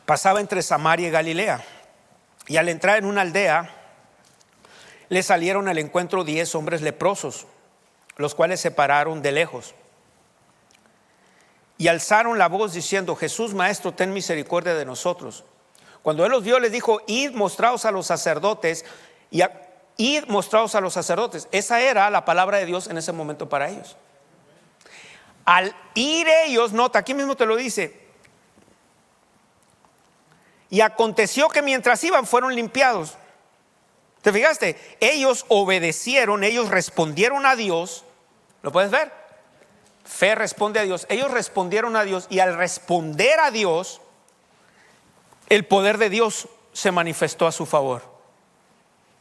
pasaba entre Samaria y Galilea, y al entrar en una aldea, le salieron al encuentro 10 hombres leprosos, los cuales se pararon de lejos y alzaron la voz diciendo: Jesús, Maestro, ten misericordia de nosotros. Cuando él los vio, les dijo: id, mostraos a los sacerdotes. Id, mostraos a los sacerdotes. Esa era la palabra de Dios en ese momento para ellos. Al ir ellos, nota, aquí mismo te lo dice: y aconteció que mientras iban fueron limpiados. ¿Te fijaste? Ellos obedecieron, ellos respondieron a Dios. ¿Lo puedes ver? Fe responde a Dios. Ellos respondieron a Dios, y al responder a Dios, el poder de Dios se manifestó a su favor.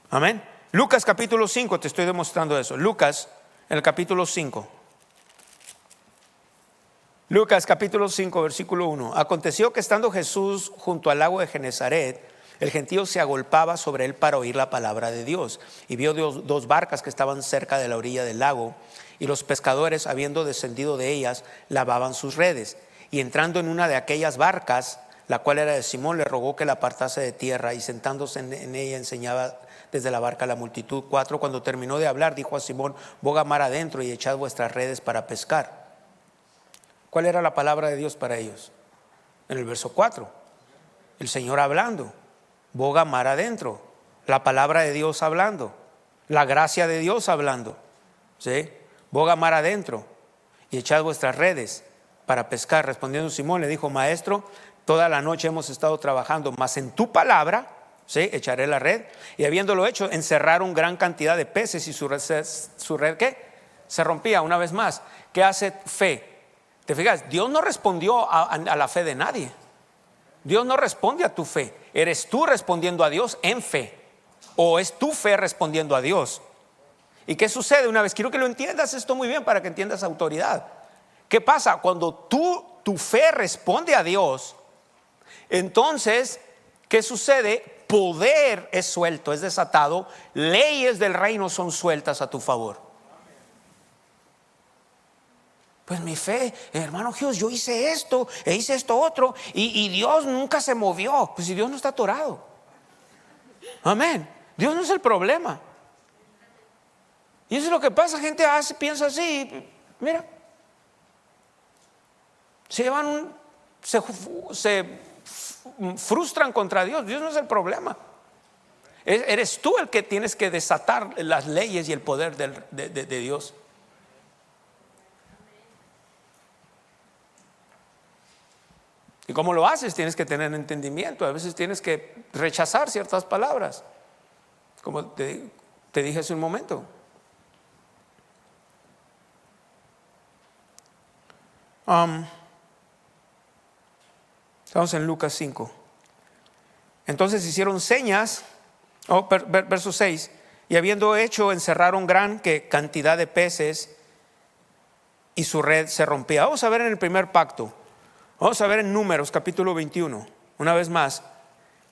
Amén. Lucas capítulo 5, te estoy demostrando eso. Lucas, en el capítulo 5. Lucas capítulo 5, versículo 1. Aconteció que estando Jesús junto al lago de Genezaret, el gentío se agolpaba sobre él para oír la palabra de Dios. Y vio dos barcas que estaban cerca de la orilla del lago, y los pescadores, habiendo descendido de ellas, lavaban sus redes. Y entrando en una de aquellas barcas, la cual era de Simón, le rogó que la apartase de tierra, y sentándose en ella enseñaba desde la barca a la multitud. 4. Cuando terminó de hablar, dijo a Simón: boga mar adentro y echad vuestras redes para pescar. ¿Cuál era la palabra de Dios para ellos? En el verso 4, el Señor hablando, boga mar adentro, la palabra de Dios hablando, la gracia de Dios hablando, ¿sí? Boga mar adentro y echad vuestras redes para pescar. Respondiendo Simón le dijo: maestro, toda la noche hemos estado trabajando, mas en tu palabra, ¿sí?, echaré la red. Y habiéndolo hecho, encerraron gran cantidad de peces, y su red ¿qué? Se rompía. Una vez más, ¿qué hace fe? ¿Te fijas? Dios no respondió a la fe de nadie. Dios no responde a tu fe. Eres tú respondiendo a Dios en fe, o es tu fe respondiendo a Dios. ¿Y qué sucede? Una vez, quiero que lo entiendas esto muy bien para que entiendas autoridad. ¿Qué pasa? Cuando tu fe responde a Dios, entonces, ¿qué sucede? Poder es suelto, es desatado. Leyes del reino son sueltas a tu favor. Pues mi fe, hermano Hughes, yo hice esto e hice esto otro, y Dios nunca se movió. Pues si Dios no está atorado. Amén. Dios no es el problema. Y eso es lo que pasa. Gente piensa así. Mira, se frustran contra Dios. Dios no es el problema. Eres tú el que tienes que desatar las leyes y el poder de Dios. ¿Y cómo lo haces? Tienes que tener entendimiento. A veces tienes que rechazar ciertas palabras, como te dije hace un momento. Estamos en Lucas 5. Entonces hicieron señas, verso 6, y habiendo hecho, encerraron gran cantidad de peces, y su red se rompía. Vamos a ver en el primer pacto. Vamos a ver en Números capítulo 21. Una vez más,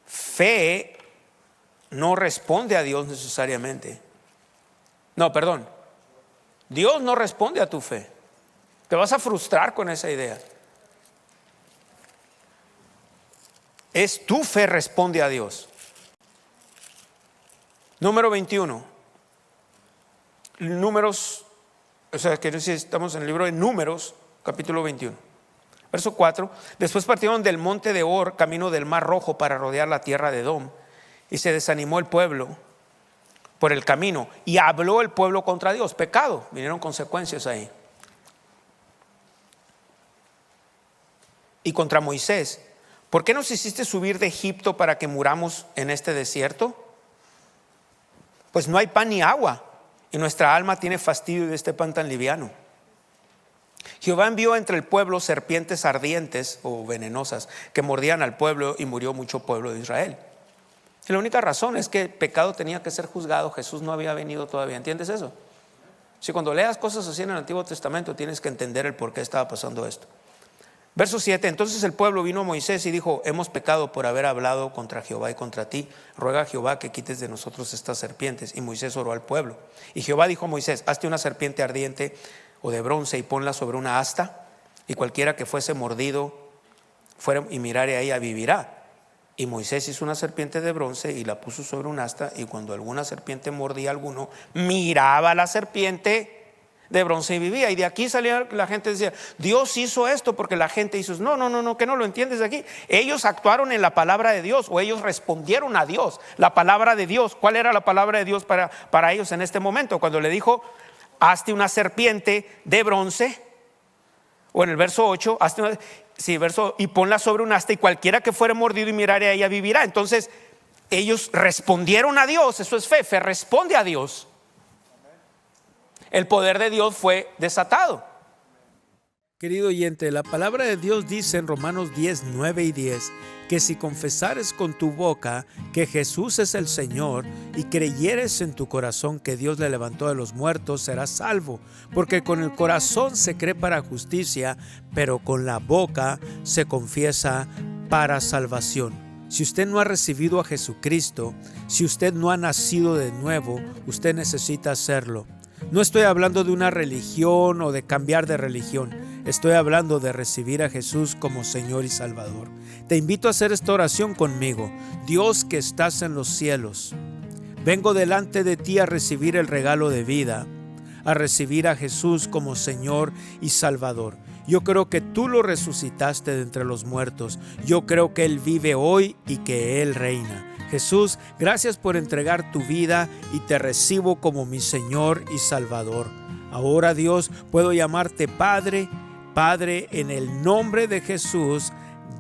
fe no responde a Dios necesariamente. No, perdón. Dios no responde a tu fe. Te vas a frustrar con esa idea. Es tu fe responde a Dios. Número 21. Números, o sea, quiero decir, estamos en el libro de Números, capítulo 21. Verso 4. Después partieron del monte de Hor, camino del mar Rojo, para rodear la tierra de Edom. Y se desanimó el pueblo por el camino, y habló el pueblo contra Dios. Pecado. Vinieron consecuencias ahí. Y contra Moisés: ¿por qué nos hiciste subir de Egipto para que muramos en este desierto? Pues no hay pan ni agua, y nuestra alma tiene fastidio de este pan tan liviano. Jehová envió entre el pueblo serpientes ardientes o venenosas que mordían al pueblo, y murió mucho pueblo de Israel. Y la única razón es que el pecado tenía que ser juzgado. Jesús no había venido todavía. ¿Entiendes eso? Si cuando leas cosas así en el Antiguo Testamento, tienes que entender el por qué estaba pasando esto. Verso 7. Entonces el pueblo vino a Moisés y dijo: hemos pecado por haber hablado contra Jehová y contra ti. Ruega a Jehová que quites de nosotros estas serpientes. Y Moisés oró al pueblo. Y Jehová dijo a Moisés: hazte una serpiente ardiente o de bronce, y ponla sobre una asta, y cualquiera que fuese mordido fuera y mirare a ella vivirá. Y Moisés hizo una serpiente de bronce y la puso sobre un asta, y cuando alguna serpiente mordía a alguno, miraba a la serpiente de bronce y vivía. Y de aquí salía la gente, decía: Dios hizo esto porque la gente hizo eso. No, que no lo entiendes de aquí. Ellos actuaron en la palabra de Dios, o ellos respondieron a Dios. La palabra de Dios. ¿Cuál era la palabra de Dios para ellos en este momento? Cuando le dijo: hazte una serpiente de bronce, o en el verso 8, y ponla sobre un asta, y cualquiera que fuere mordido y mirare a ella vivirá. Entonces ellos respondieron a Dios. Eso es fe. Fe responde a Dios. El poder de Dios fue desatado. Querido oyente, la palabra de Dios dice en Romanos 10, 9 y 10 que si confesares con tu boca que Jesús es el Señor y creyeres en tu corazón que Dios le levantó de los muertos, serás salvo. Porque con el corazón se cree para justicia, pero con la boca se confiesa para salvación. Si usted no ha recibido a Jesucristo, si usted no ha nacido de nuevo, usted necesita hacerlo. No estoy hablando de una religión o de cambiar de religión. Estoy hablando de recibir a Jesús como Señor y Salvador. Te invito a hacer esta oración conmigo. Dios que estás en los cielos, vengo delante de ti a recibir el regalo de vida, a recibir a Jesús como Señor y Salvador. Yo creo que tú lo resucitaste de entre los muertos. Yo creo que Él vive hoy y que Él reina. Jesús, gracias por entregar tu vida y te recibo como mi Señor y Salvador. Ahora, Dios, puedo llamarte Padre. Padre, en el nombre de Jesús,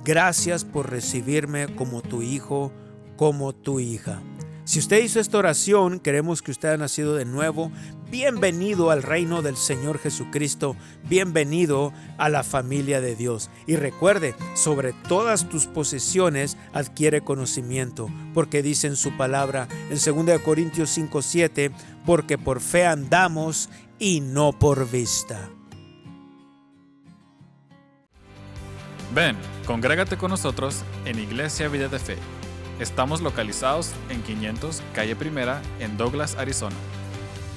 gracias por recibirme como tu hijo, como tu hija. Si usted hizo esta oración, queremos que usted haya nacido de nuevo. Bienvenido al reino del Señor Jesucristo. Bienvenido a la familia de Dios. Y recuerde, sobre todas tus posesiones adquiere conocimiento, porque dice en su palabra en 2 Corintios 5:7, porque por fe andamos y no por vista. Ven, congrégate con nosotros en Iglesia Vida de Fe. Estamos localizados en 500 Calle Primera en Douglas, Arizona.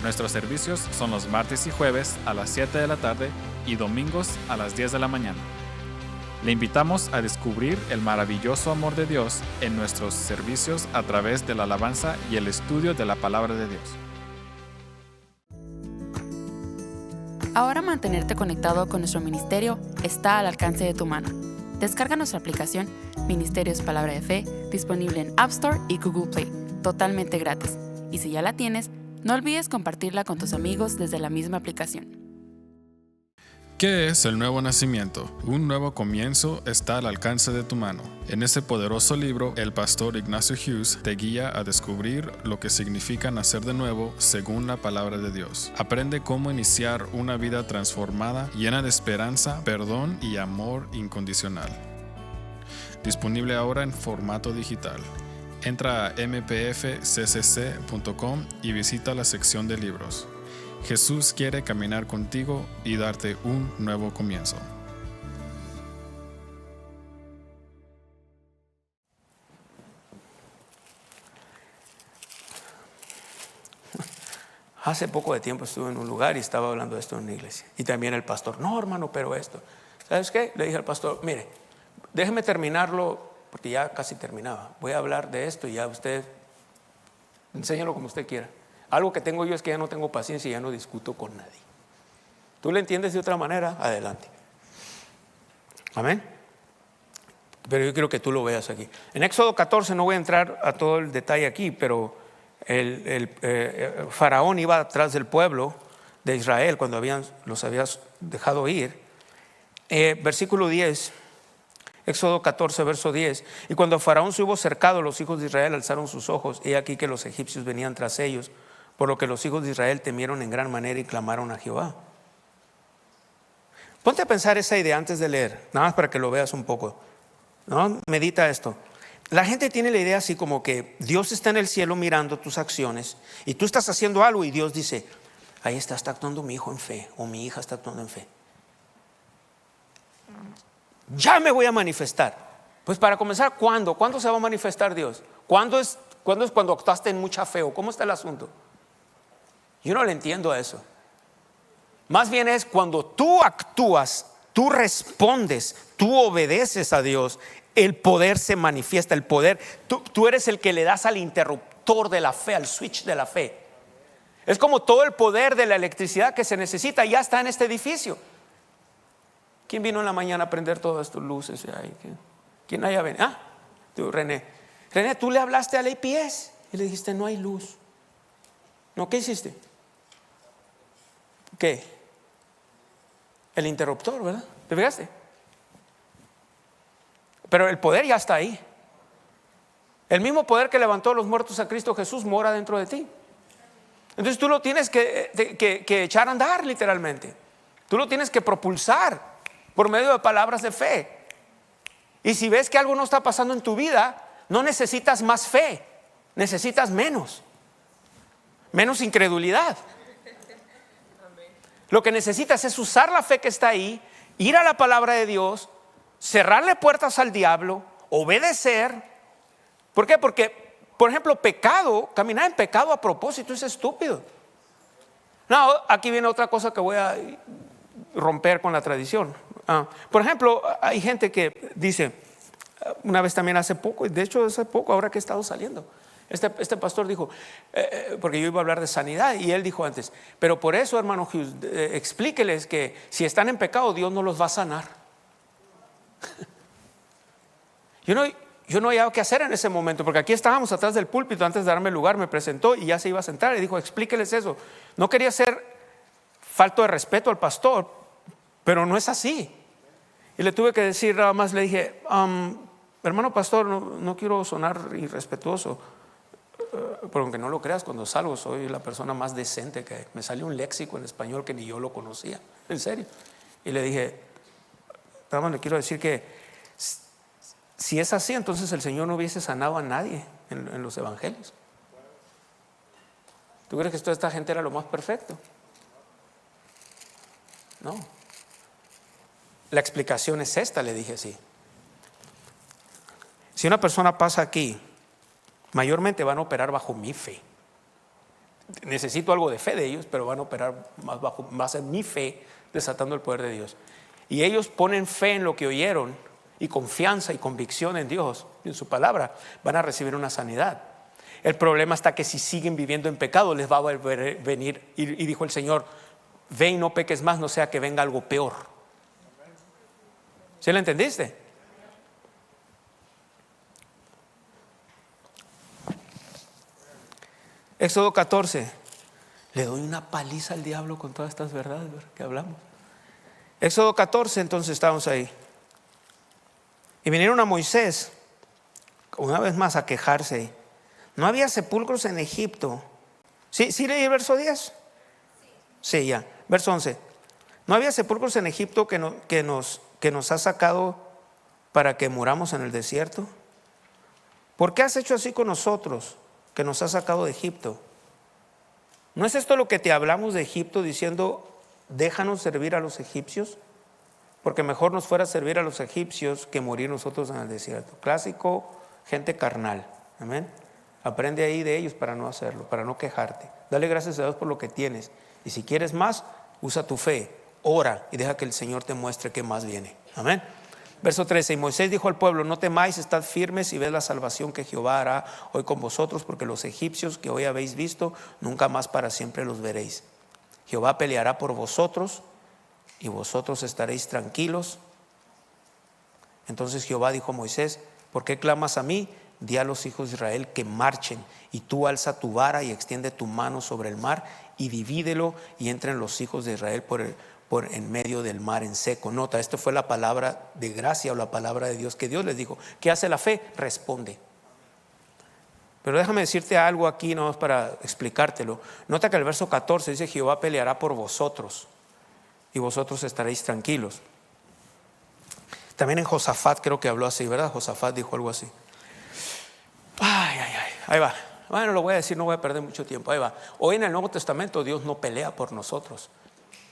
Nuestros servicios son los martes y jueves a las 7 de la tarde y domingos a las 10 de la mañana. Le invitamos a descubrir el maravilloso amor de Dios en nuestros servicios a través de la alabanza y el estudio de la palabra de Dios. Ahora mantenerte conectado con nuestro ministerio está al alcance de tu mano. Descarga nuestra aplicación Ministerios Palabra de Fe, disponible en App Store y Google Play, totalmente gratis. Y si ya la tienes, no olvides compartirla con tus amigos desde la misma aplicación. ¿Qué es el nuevo nacimiento? Un nuevo comienzo está al alcance de tu mano. En este poderoso libro, el pastor Ignacio Hughes te guía a descubrir lo que significa nacer de nuevo según la palabra de Dios. Aprende cómo iniciar una vida transformada, llena de esperanza, perdón y amor incondicional. Disponible ahora en formato digital. Entra a mpfccc.com y visita la sección de libros. Jesús quiere caminar contigo y darte un nuevo comienzo. Hace poco de tiempo estuve en un lugar y estaba hablando de esto en una iglesia. Y también el pastor, no hermano, pero esto. ¿Sabes qué? Le dije al pastor, mire, déjeme terminarlo porque ya casi terminaba. Voy a hablar de esto y ya usted, enséñalo como usted quiera. Algo que tengo yo es que ya no tengo paciencia y ya no discuto con nadie. ¿Tú le entiendes de otra manera? Adelante. Amén. Pero yo quiero que tú lo veas aquí. En Éxodo 14, no voy a entrar a todo el detalle aquí, pero el faraón iba atrás del pueblo de Israel cuando los había dejado ir. Versículo 10, Éxodo 14, verso 10. Y cuando faraón se hubo cercado, los hijos de Israel alzaron sus ojos. He aquí que los egipcios venían tras ellos, por lo que los hijos de Israel temieron en gran manera y clamaron a Jehová. Ponte a pensar esa idea antes de leer, nada más para que lo veas un poco, ¿no? Medita esto. La gente tiene la idea así como que Dios está en el cielo mirando tus acciones y tú estás haciendo algo y Dios dice, ahí está actuando mi hijo en fe o mi hija está actuando en fe. Ya me voy a manifestar. Pues para comenzar, ¿cuándo? ¿Cuándo se va a manifestar Dios? ¿Cuándo es cuando actuaste en mucha fe o cómo está el asunto? Yo no le entiendo a eso. Más bien es cuando tú actúas, tú respondes, tú obedeces a Dios, el poder se manifiesta, el poder. Tú eres el que le das al interruptor de la fe, al switch de la fe. Es como todo el poder de la electricidad que se necesita, ya está en este edificio. ¿Quién vino en la mañana a prender todas estas luces? ¿Quién haya venido? Tú, René. René, tú le hablaste al APS y le dijiste no hay luz. No, ¿qué hiciste? ¿Qué? El interruptor, ¿verdad? ¿Te fijaste? Pero el poder ya está ahí. El mismo poder que levantó a los muertos a Cristo Jesús mora dentro de ti. Entonces tú lo tienes que echar a andar literalmente. Tú lo tienes que propulsar. por medio de palabras de fe. Y si ves que algo no está pasando en tu vida, no necesitas más fe, necesitas menos incredulidad. Lo que necesitas es usar la fe que está ahí, ir a la palabra de Dios, cerrarle puertas al diablo, obedecer. ¿Por qué? Porque, por ejemplo, caminar en pecado a propósito es estúpido. No, aquí viene otra cosa que voy a romper con la tradición. Por ejemplo, hay gente que dice, una vez también hace poco, de hecho hace poco, ahora que he estado saliendo, este pastor dijo, porque yo iba a hablar de sanidad, y él dijo antes, pero por eso, hermano Hughes, explíqueles que si están en pecado, Dios no los va a sanar. Yo no había qué hacer en ese momento, porque aquí estábamos atrás del púlpito. Antes de darme el lugar me presentó y ya se iba a sentar y dijo, explíqueles eso. No quería ser falto de respeto al pastor, pero no es así. Y le tuve que decir, nada más le dije, hermano pastor, no quiero sonar irrespetuoso, pero aunque no lo creas, cuando salgo soy la persona más decente que hay. Me salió un léxico en español que ni yo lo conocía, en serio. Y le dije, nada más le quiero decir que si es así, entonces el Señor no hubiese sanado a nadie en los evangelios. ¿Tú crees que toda esta gente era lo más perfecto? No. La explicación es esta, le dije así. Si una persona pasa aquí, mayormente van a operar bajo mi fe. Necesito algo de fe de ellos, pero van a operar más en mi fe, desatando el poder de Dios. Y ellos ponen fe en lo que oyeron, y confianza y convicción en Dios, en su palabra, van a recibir una sanidad. El problema está que si siguen viviendo en pecado, les va a venir, y dijo el Señor, ve y no peques más, no sea que venga algo peor. ¿Sí lo entendiste? Éxodo 14. Le doy una paliza al diablo con todas estas verdades que hablamos. Éxodo 14, entonces estamos ahí. Y vinieron a Moisés, una vez más, a quejarse. No había sepulcros en Egipto. ¿Sí leí el verso 10? Sí, ya. Verso 11. No había sepulcros en Egipto que nos ha sacado para que muramos en el desierto. ¿Por qué has hecho así con nosotros, que nos has sacado de Egipto? ¿No es esto lo que te hablamos de Egipto, diciendo, déjanos servir a los egipcios? Porque mejor nos fuera servir a los egipcios que morir nosotros en el desierto. Clásico, gente carnal. Amén. Aprende ahí de ellos para no hacerlo, para no quejarte. Dale gracias a Dios por lo que tienes. Y si quieres más, usa tu fe, ora y deja que el Señor te muestre qué más viene. Amén. Verso 13. Y Moisés dijo al pueblo, no temáis, estad firmes y ved la salvación que Jehová hará hoy con vosotros, porque los egipcios que hoy habéis visto, nunca más para siempre los veréis. Jehová peleará por vosotros y vosotros estaréis tranquilos. Entonces Jehová dijo a Moisés, ¿por qué clamas a mí? Di a los hijos de Israel que marchen, y tú alza tu vara y extiende tu mano sobre el mar y divídelo, y entren los hijos de Israel por en medio del mar en seco. Nota, esto fue la palabra de gracia o la palabra de Dios que Dios les dijo. ¿Qué hace la fe? Responde. Pero déjame decirte algo aquí, no es para explicártelo. Nota que el verso 14 dice, Jehová peleará por vosotros y vosotros estaréis tranquilos. También en Josafat creo que habló así, ¿verdad? Josafat dijo algo así. Ahí va. Bueno, lo voy a decir, no voy a perder mucho tiempo. Ahí va. Hoy en el Nuevo Testamento Dios no pelea por nosotros.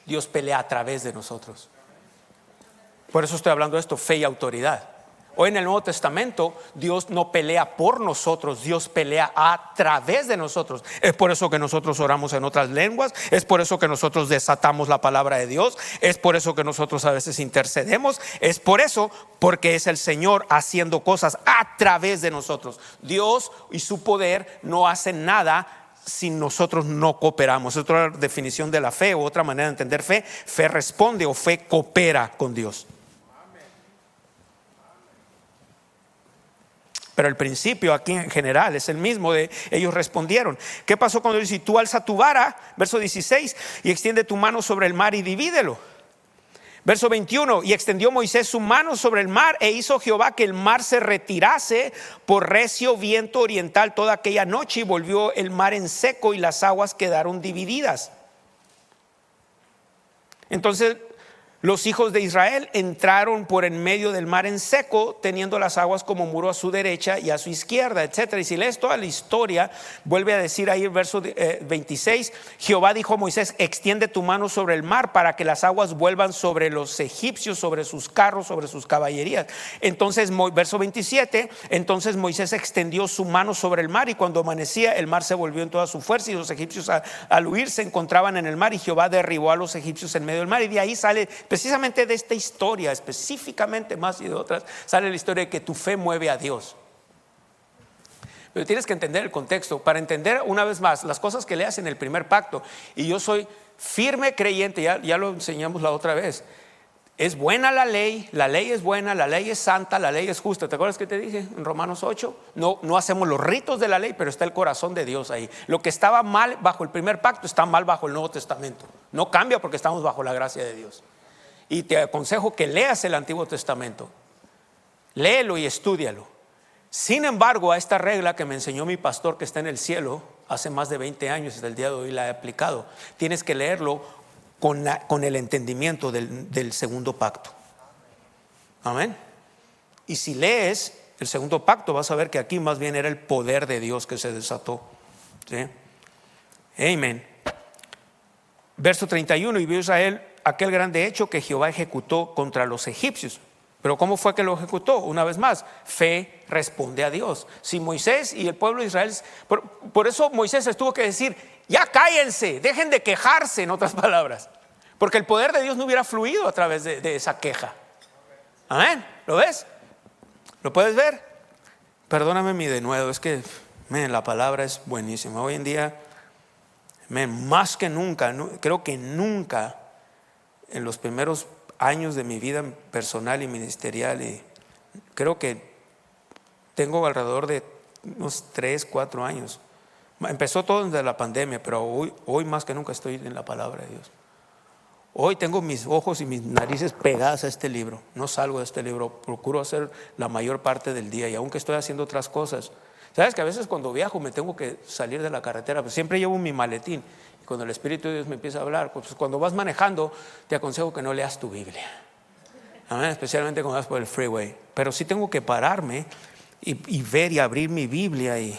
Dios pelea a través de nosotros. Por eso estoy hablando de esto, fe y autoridad. Hoy en el Nuevo Testamento Dios no pelea por nosotros, Dios pelea a través de nosotros. Es por eso que nosotros oramos en otras lenguas, es por eso que nosotros desatamos la palabra de Dios, es por eso que nosotros a veces intercedemos, es por eso, porque es el Señor haciendo cosas a través de nosotros. Dios y su poder no hacen nada si nosotros no cooperamos. Es otra definición de la fe o otra manera de entender fe. Fe responde o fe coopera con Dios. Pero el principio aquí en general es el mismo de ellos respondieron. ¿Qué pasó cuando dice, tú alza tu vara, verso 16, y extiende tu mano sobre el mar y divídelo? Verso 21, y extendió Moisés su mano sobre el mar e hizo Jehová que el mar se retirase por recio viento oriental toda aquella noche, y volvió el mar en seco y las aguas quedaron divididas. Entonces Los hijos de Israel entraron por en medio del mar en seco, teniendo las aguas como muro a su derecha y a su izquierda, etc. Y si lees toda la historia, vuelve a decir ahí el verso 26, Jehová dijo a Moisés: extiende tu mano sobre el mar para que las aguas vuelvan sobre los egipcios, sobre sus carros, sobre sus caballerías. Entonces, verso 27, entonces Moisés extendió su mano sobre el mar, y cuando amanecía el mar se volvió en toda su fuerza, y los egipcios al huir se encontraban en el mar, y Jehová derribó a los egipcios en medio del mar. Y de ahí sale, precisamente de esta historia, específicamente más y de otras, sale la historia de que tu fe mueve a Dios. Pero tienes que entender el contexto para entender una vez más las cosas que leas en el primer pacto. Y yo soy firme creyente, ya lo enseñamos la otra vez. Es buena la ley es buena, la ley es santa, la ley es justa. ¿Te acuerdas que te dije en Romanos 8? No hacemos los ritos de la ley, pero está el corazón de Dios ahí. Lo que estaba mal bajo el primer pacto está mal bajo el Nuevo Testamento. No cambia porque estamos bajo la gracia de Dios. Y te aconsejo que leas el Antiguo Testamento. Léelo y estúdialo. Sin embargo, a esta regla que me enseñó mi pastor que está en el cielo hace más de 20 años, hasta el día de hoy la he aplicado. Tienes que leerlo con el entendimiento del segundo pacto. Amén. Y si lees el segundo pacto, vas a ver que aquí más bien era el poder de Dios que se desató. ¿Sí? Amén. Verso 31, y vio Israel aquel grande hecho que Jehová ejecutó contra los egipcios. Pero ¿cómo fue que lo ejecutó? Una vez más, fe responde a Dios. Si Moisés y el pueblo de Israel, por eso Moisés les tuvo que decir: ya cállense, dejen de quejarse, en otras palabras, porque el poder de Dios no hubiera fluido a través de esa queja. Amén. ¿Lo ves? ¿Lo puedes ver? Perdóname mi denuedo, es que la palabra es buenísima. Hoy en día, más que nunca, creo que nunca en los primeros años de mi vida personal y ministerial, y creo que tengo alrededor de unos 3, 4 años. Empezó todo desde la pandemia, pero hoy más que nunca estoy en la palabra de Dios. Hoy tengo mis ojos y mis narices pegadas a este libro. No salgo de este libro, procuro hacer la mayor parte del día, y aunque estoy haciendo otras cosas. Sabes que a veces cuando viajo me tengo que salir de la carretera, pues siempre llevo mi maletín. Y cuando el Espíritu de Dios me empieza a hablar, pues cuando vas manejando, te aconsejo que no leas tu Biblia. Amén. Especialmente cuando vas por el freeway. Pero sí tengo que pararme y ver y abrir mi Biblia, y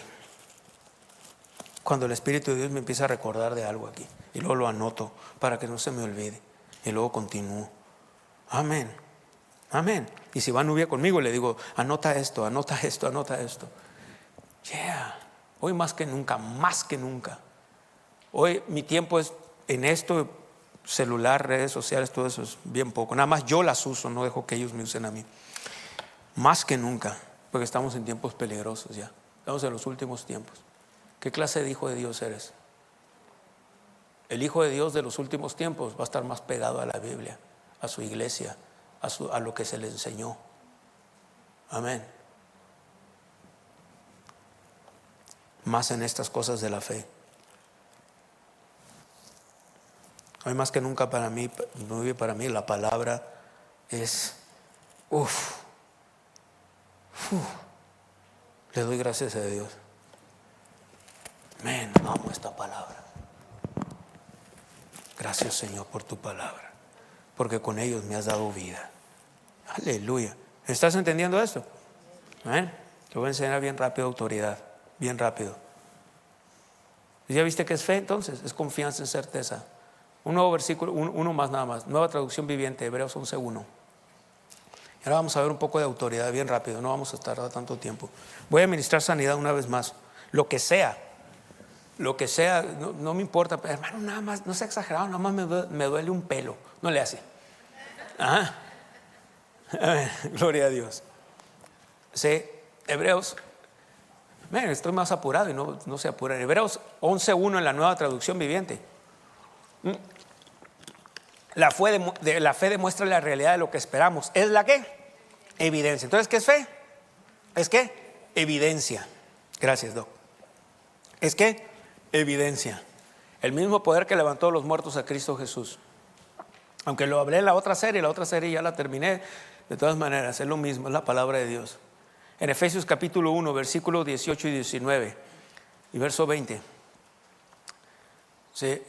cuando el Espíritu de Dios me empieza a recordar de algo aquí, y luego lo anoto para que no se me olvide, y luego continúo. Amén. Amén. Y si va Nubia conmigo, le digo: anota esto, anota esto, anota esto. Yeah. Hoy más que nunca, más que nunca. Hoy mi tiempo es en esto, celular, redes sociales, todo eso es bien poco. Nada más yo las uso, no dejo que ellos me usen a mí. Más que nunca, porque estamos en tiempos peligrosos ya. Estamos en los últimos tiempos. ¿Qué clase de hijo de Dios eres? El hijo de Dios de los últimos tiempos va a estar más pegado a la Biblia, a su iglesia, a lo que se le enseñó. Amén. Más en estas cosas de la fe. Hoy más que nunca para mí la palabra es le doy gracias a Dios. Amo esta palabra. Gracias, Señor, por tu palabra, porque con ellos me has dado vida. Aleluya. ¿Estás entendiendo esto? Amén. Te voy a enseñar bien rápido autoridad, bien rápido. ¿Ya viste que es fe entonces? Es confianza en certeza. Un nuevo versículo, uno más nada más. Nueva traducción viviente, Hebreos 11:1. Y ahora vamos a ver un poco de autoridad bien rápido, no vamos a tardar tanto tiempo. Voy a ministrar sanidad una vez más. Lo que sea, no me importa, pero hermano, nada más, no sea exagerado, nada más me duele un pelo. No le hace. Ajá. Gloria a Dios. Sí, Hebreos. Estoy más apurado y no se apura. Hebreos 11:1 en la nueva traducción viviente. La fe demuestra la realidad de lo que esperamos. ¿Es la qué? Evidencia. Entonces, ¿qué es fe? ¿Es qué? Evidencia. Gracias, Doc. ¿Es qué? Evidencia. El mismo poder que levantó a los muertos a Cristo Jesús. Aunque lo hablé en la otra serie ya la terminé. De todas maneras, es lo mismo, es la palabra de Dios. En Efesios capítulo 1, versículos 18 y 19 y verso 20. Sí,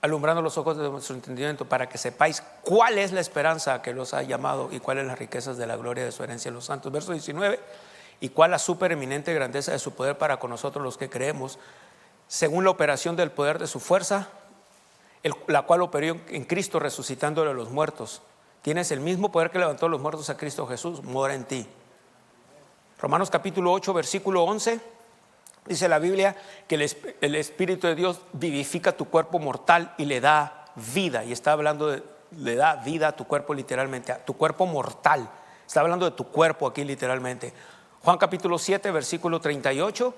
alumbrando los ojos de vuestro entendimiento, para que sepáis cuál es la esperanza que los ha llamado y cuáles las riquezas de la gloria de su herencia en los santos. Verso 19, y cuál la supereminente grandeza de su poder para con nosotros los que creemos, según la operación del poder de su fuerza, la cual operó en Cristo resucitándole a los muertos. Tienes el mismo poder que levantó a los muertos a Cristo Jesús, mora en ti. Romanos capítulo 8, versículo 11, dice la Biblia que el Espíritu de Dios vivifica tu cuerpo mortal y le da vida. Y está hablando de, le da vida a tu cuerpo literalmente, a tu cuerpo mortal. Está hablando de tu cuerpo aquí literalmente. Juan capítulo 7, versículo 38,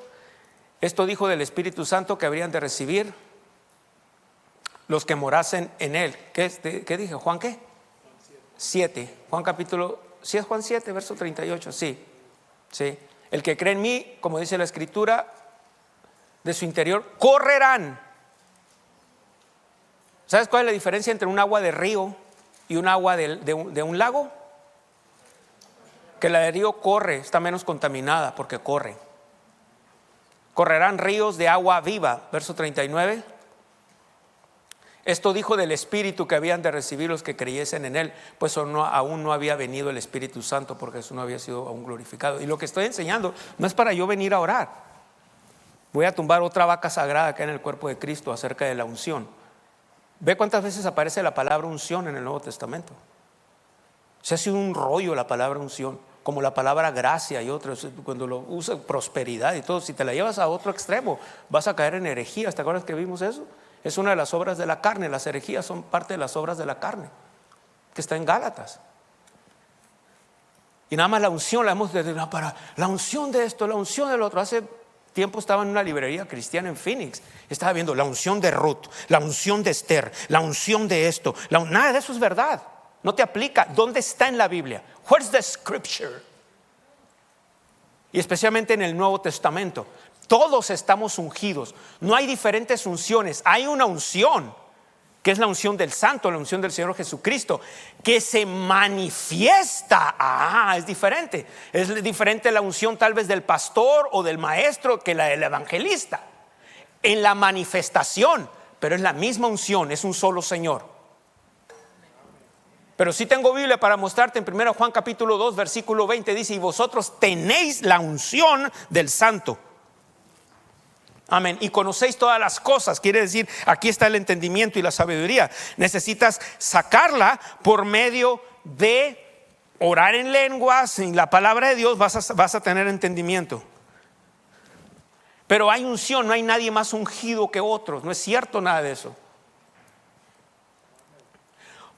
esto dijo del Espíritu Santo que habrían de recibir los que morasen en él. ¿Qué dije? ¿Juan qué? 7. Juan capítulo, ¿sí es Juan 7, verso 38? Sí. El que cree en mí, como dice la Escritura, de su interior correrán. ¿Sabes cuál es la diferencia entre un agua de río y un agua de un lago? Que la de río corre, está menos contaminada porque corre. Correrán ríos de agua viva, verso 39. Esto dijo del Espíritu que habían de recibir los que creyesen en él, pues aún no había venido el Espíritu Santo, porque eso no había sido aún glorificado. Y lo que estoy enseñando no es para yo venir a orar. Voy a tumbar otra vaca sagrada acá en el cuerpo de Cristo acerca de la unción. Ve cuántas veces aparece la palabra unción en el Nuevo Testamento. Se hace un rollo la palabra unción, como la palabra gracia y otros. Cuando lo usa prosperidad y todo, si te la llevas a otro extremo vas a caer en herejías. ¿Te acuerdas que vimos eso? Es una de las obras de la carne. Las herejías son parte de las obras de la carne, que está en Gálatas. Y nada más la unción la hemos de para la unción de esto, la unción del otro. Hace tiempo estaba en una librería cristiana en Phoenix, estaba viendo la unción de Ruth, la unción de Esther, la unción de esto. Nada de eso es verdad, no te aplica. ¿Dónde está en la Biblia? Where's the scripture? Y especialmente en el Nuevo Testamento. Todos estamos ungidos. No hay diferentes unciones. Hay una unción que es la unción del Santo, la unción del Señor Jesucristo, que se manifiesta. Es diferente. Es diferente la unción tal vez del pastor o del maestro que la del evangelista. En la manifestación, pero es la misma unción, es un solo Señor. Pero sí tengo Biblia para mostrarte en 1 Juan capítulo 2, versículo 20, dice: y vosotros tenéis la unción del Santo. Amén. Y conocéis todas las cosas. Quiere decir, aquí está el entendimiento y la sabiduría. Necesitas sacarla por medio de orar en lenguas. En la palabra de Dios vas a tener entendimiento. Pero hay unción, no hay nadie más ungido que otros. No es cierto nada de eso.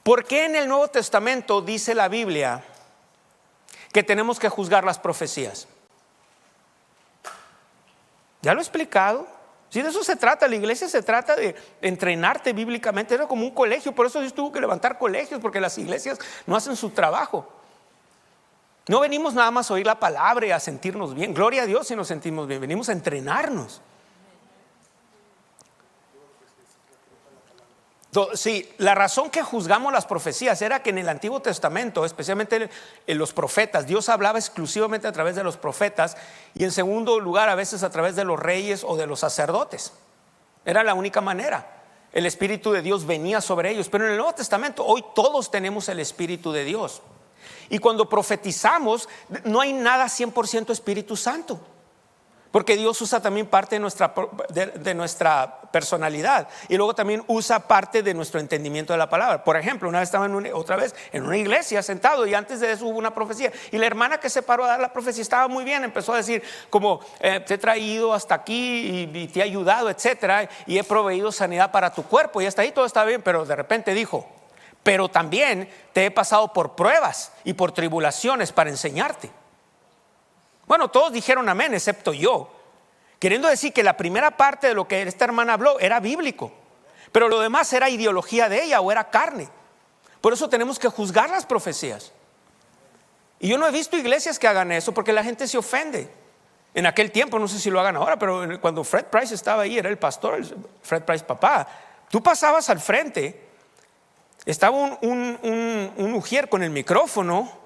¿Por qué en el Nuevo Testamento dice la Biblia que tenemos que juzgar las profecías? Ya lo he explicado. Si de eso se trata, la iglesia se trata de entrenarte bíblicamente. Era como un colegio, por eso Dios tuvo que levantar colegios, porque las iglesias no hacen su trabajo. No venimos nada más a oír la palabra y a sentirnos bien. Gloria a Dios si nos sentimos bien. Venimos a entrenarnos. Sí, la razón que juzgamos las profecías era que en el Antiguo Testamento, especialmente en los profetas, Dios hablaba exclusivamente a través de los profetas, y en segundo lugar a veces a través de los reyes o de los sacerdotes. Era la única manera. El Espíritu de Dios venía sobre ellos. Pero en el Nuevo Testamento hoy todos tenemos el Espíritu de Dios. Y cuando profetizamos, no hay nada 100% Espíritu Santo, porque Dios usa también parte de nuestra personalidad, y luego también usa parte de nuestro entendimiento de la palabra. Por ejemplo, una vez estaba otra vez en una iglesia sentado, y antes de eso hubo una profecía, y la hermana que se paró a dar la profecía estaba muy bien. Empezó a decir como te he traído hasta aquí y te he ayudado, etcétera, y he proveído sanidad para tu cuerpo, y hasta ahí todo estaba bien. Pero de repente dijo: pero también te he pasado por pruebas y por tribulaciones para enseñarte. Bueno, todos dijeron amén, excepto yo, queriendo decir que la primera parte de lo que esta hermana habló era bíblico, pero lo demás era ideología de ella o era carne. Por eso tenemos que juzgar las profecías. Y yo no he visto iglesias que hagan eso, porque la gente se ofende. En aquel tiempo, no sé si lo hagan ahora, pero cuando Fred Price estaba ahí, era el pastor, Fred Price papá, tú pasabas al frente, estaba un ujier con el micrófono,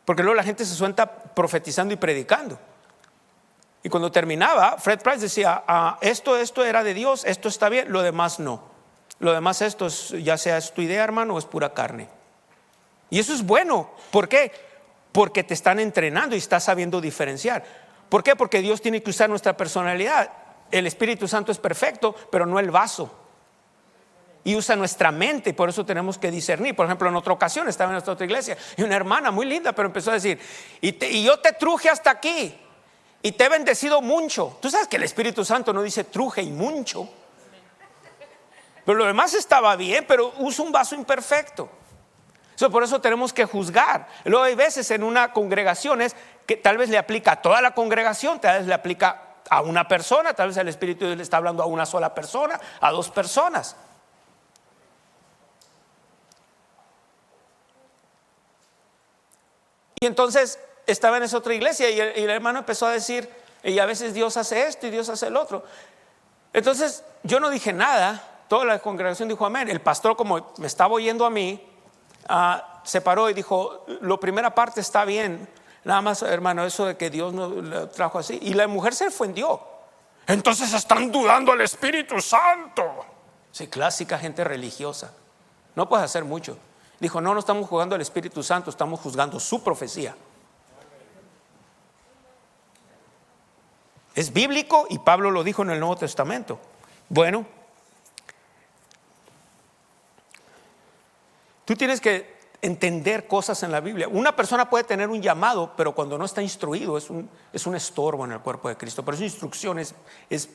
porque luego la gente se suelta profetizando y predicando. Y cuando terminaba, Fred Price decía: esto era de Dios, esto está bien, lo demás no. Lo demás esto es, ya sea es tu idea, hermano, o es pura carne. Y eso es bueno. ¿Por qué? Porque te están entrenando y estás sabiendo diferenciar. ¿Por qué? Porque Dios tiene que usar nuestra personalidad. El Espíritu Santo es perfecto, pero no el vaso. Y usa nuestra mente, y por eso tenemos que discernir. Por ejemplo, en otra ocasión estaba en nuestra otra iglesia y una hermana muy linda, pero empezó a decir, y yo te truje hasta aquí y te he bendecido mucho. Tú sabes que el Espíritu Santo no dice truje y mucho. Pero lo demás estaba bien, pero usa un vaso imperfecto. Por eso tenemos que juzgar. Luego hay veces en una congregación que tal vez le aplica a toda la congregación, tal vez le aplica a una persona, tal vez el Espíritu de Dios le está hablando a una sola persona, a dos personas. Y entonces estaba en esa otra iglesia y el hermano empezó a decir, y a veces Dios hace esto y Dios hace el otro. Entonces yo no dije nada, toda la congregación dijo amén. El pastor, como me estaba oyendo a mí, se paró y dijo, la primera parte está bien, nada más, hermano, eso de que Dios nos lo trajo así. Y la mujer se ofendió. Entonces están dudando al Espíritu Santo. Sí, clásica gente religiosa. No puedes hacer mucho. Dijo, no estamos juzgando al Espíritu Santo, estamos juzgando su profecía. Es bíblico y Pablo lo dijo en el Nuevo Testamento. Bueno, tú tienes que entender cosas en la Biblia. Una persona puede tener un llamado, pero cuando no está instruido es un estorbo en el cuerpo de Cristo. Por eso instrucción es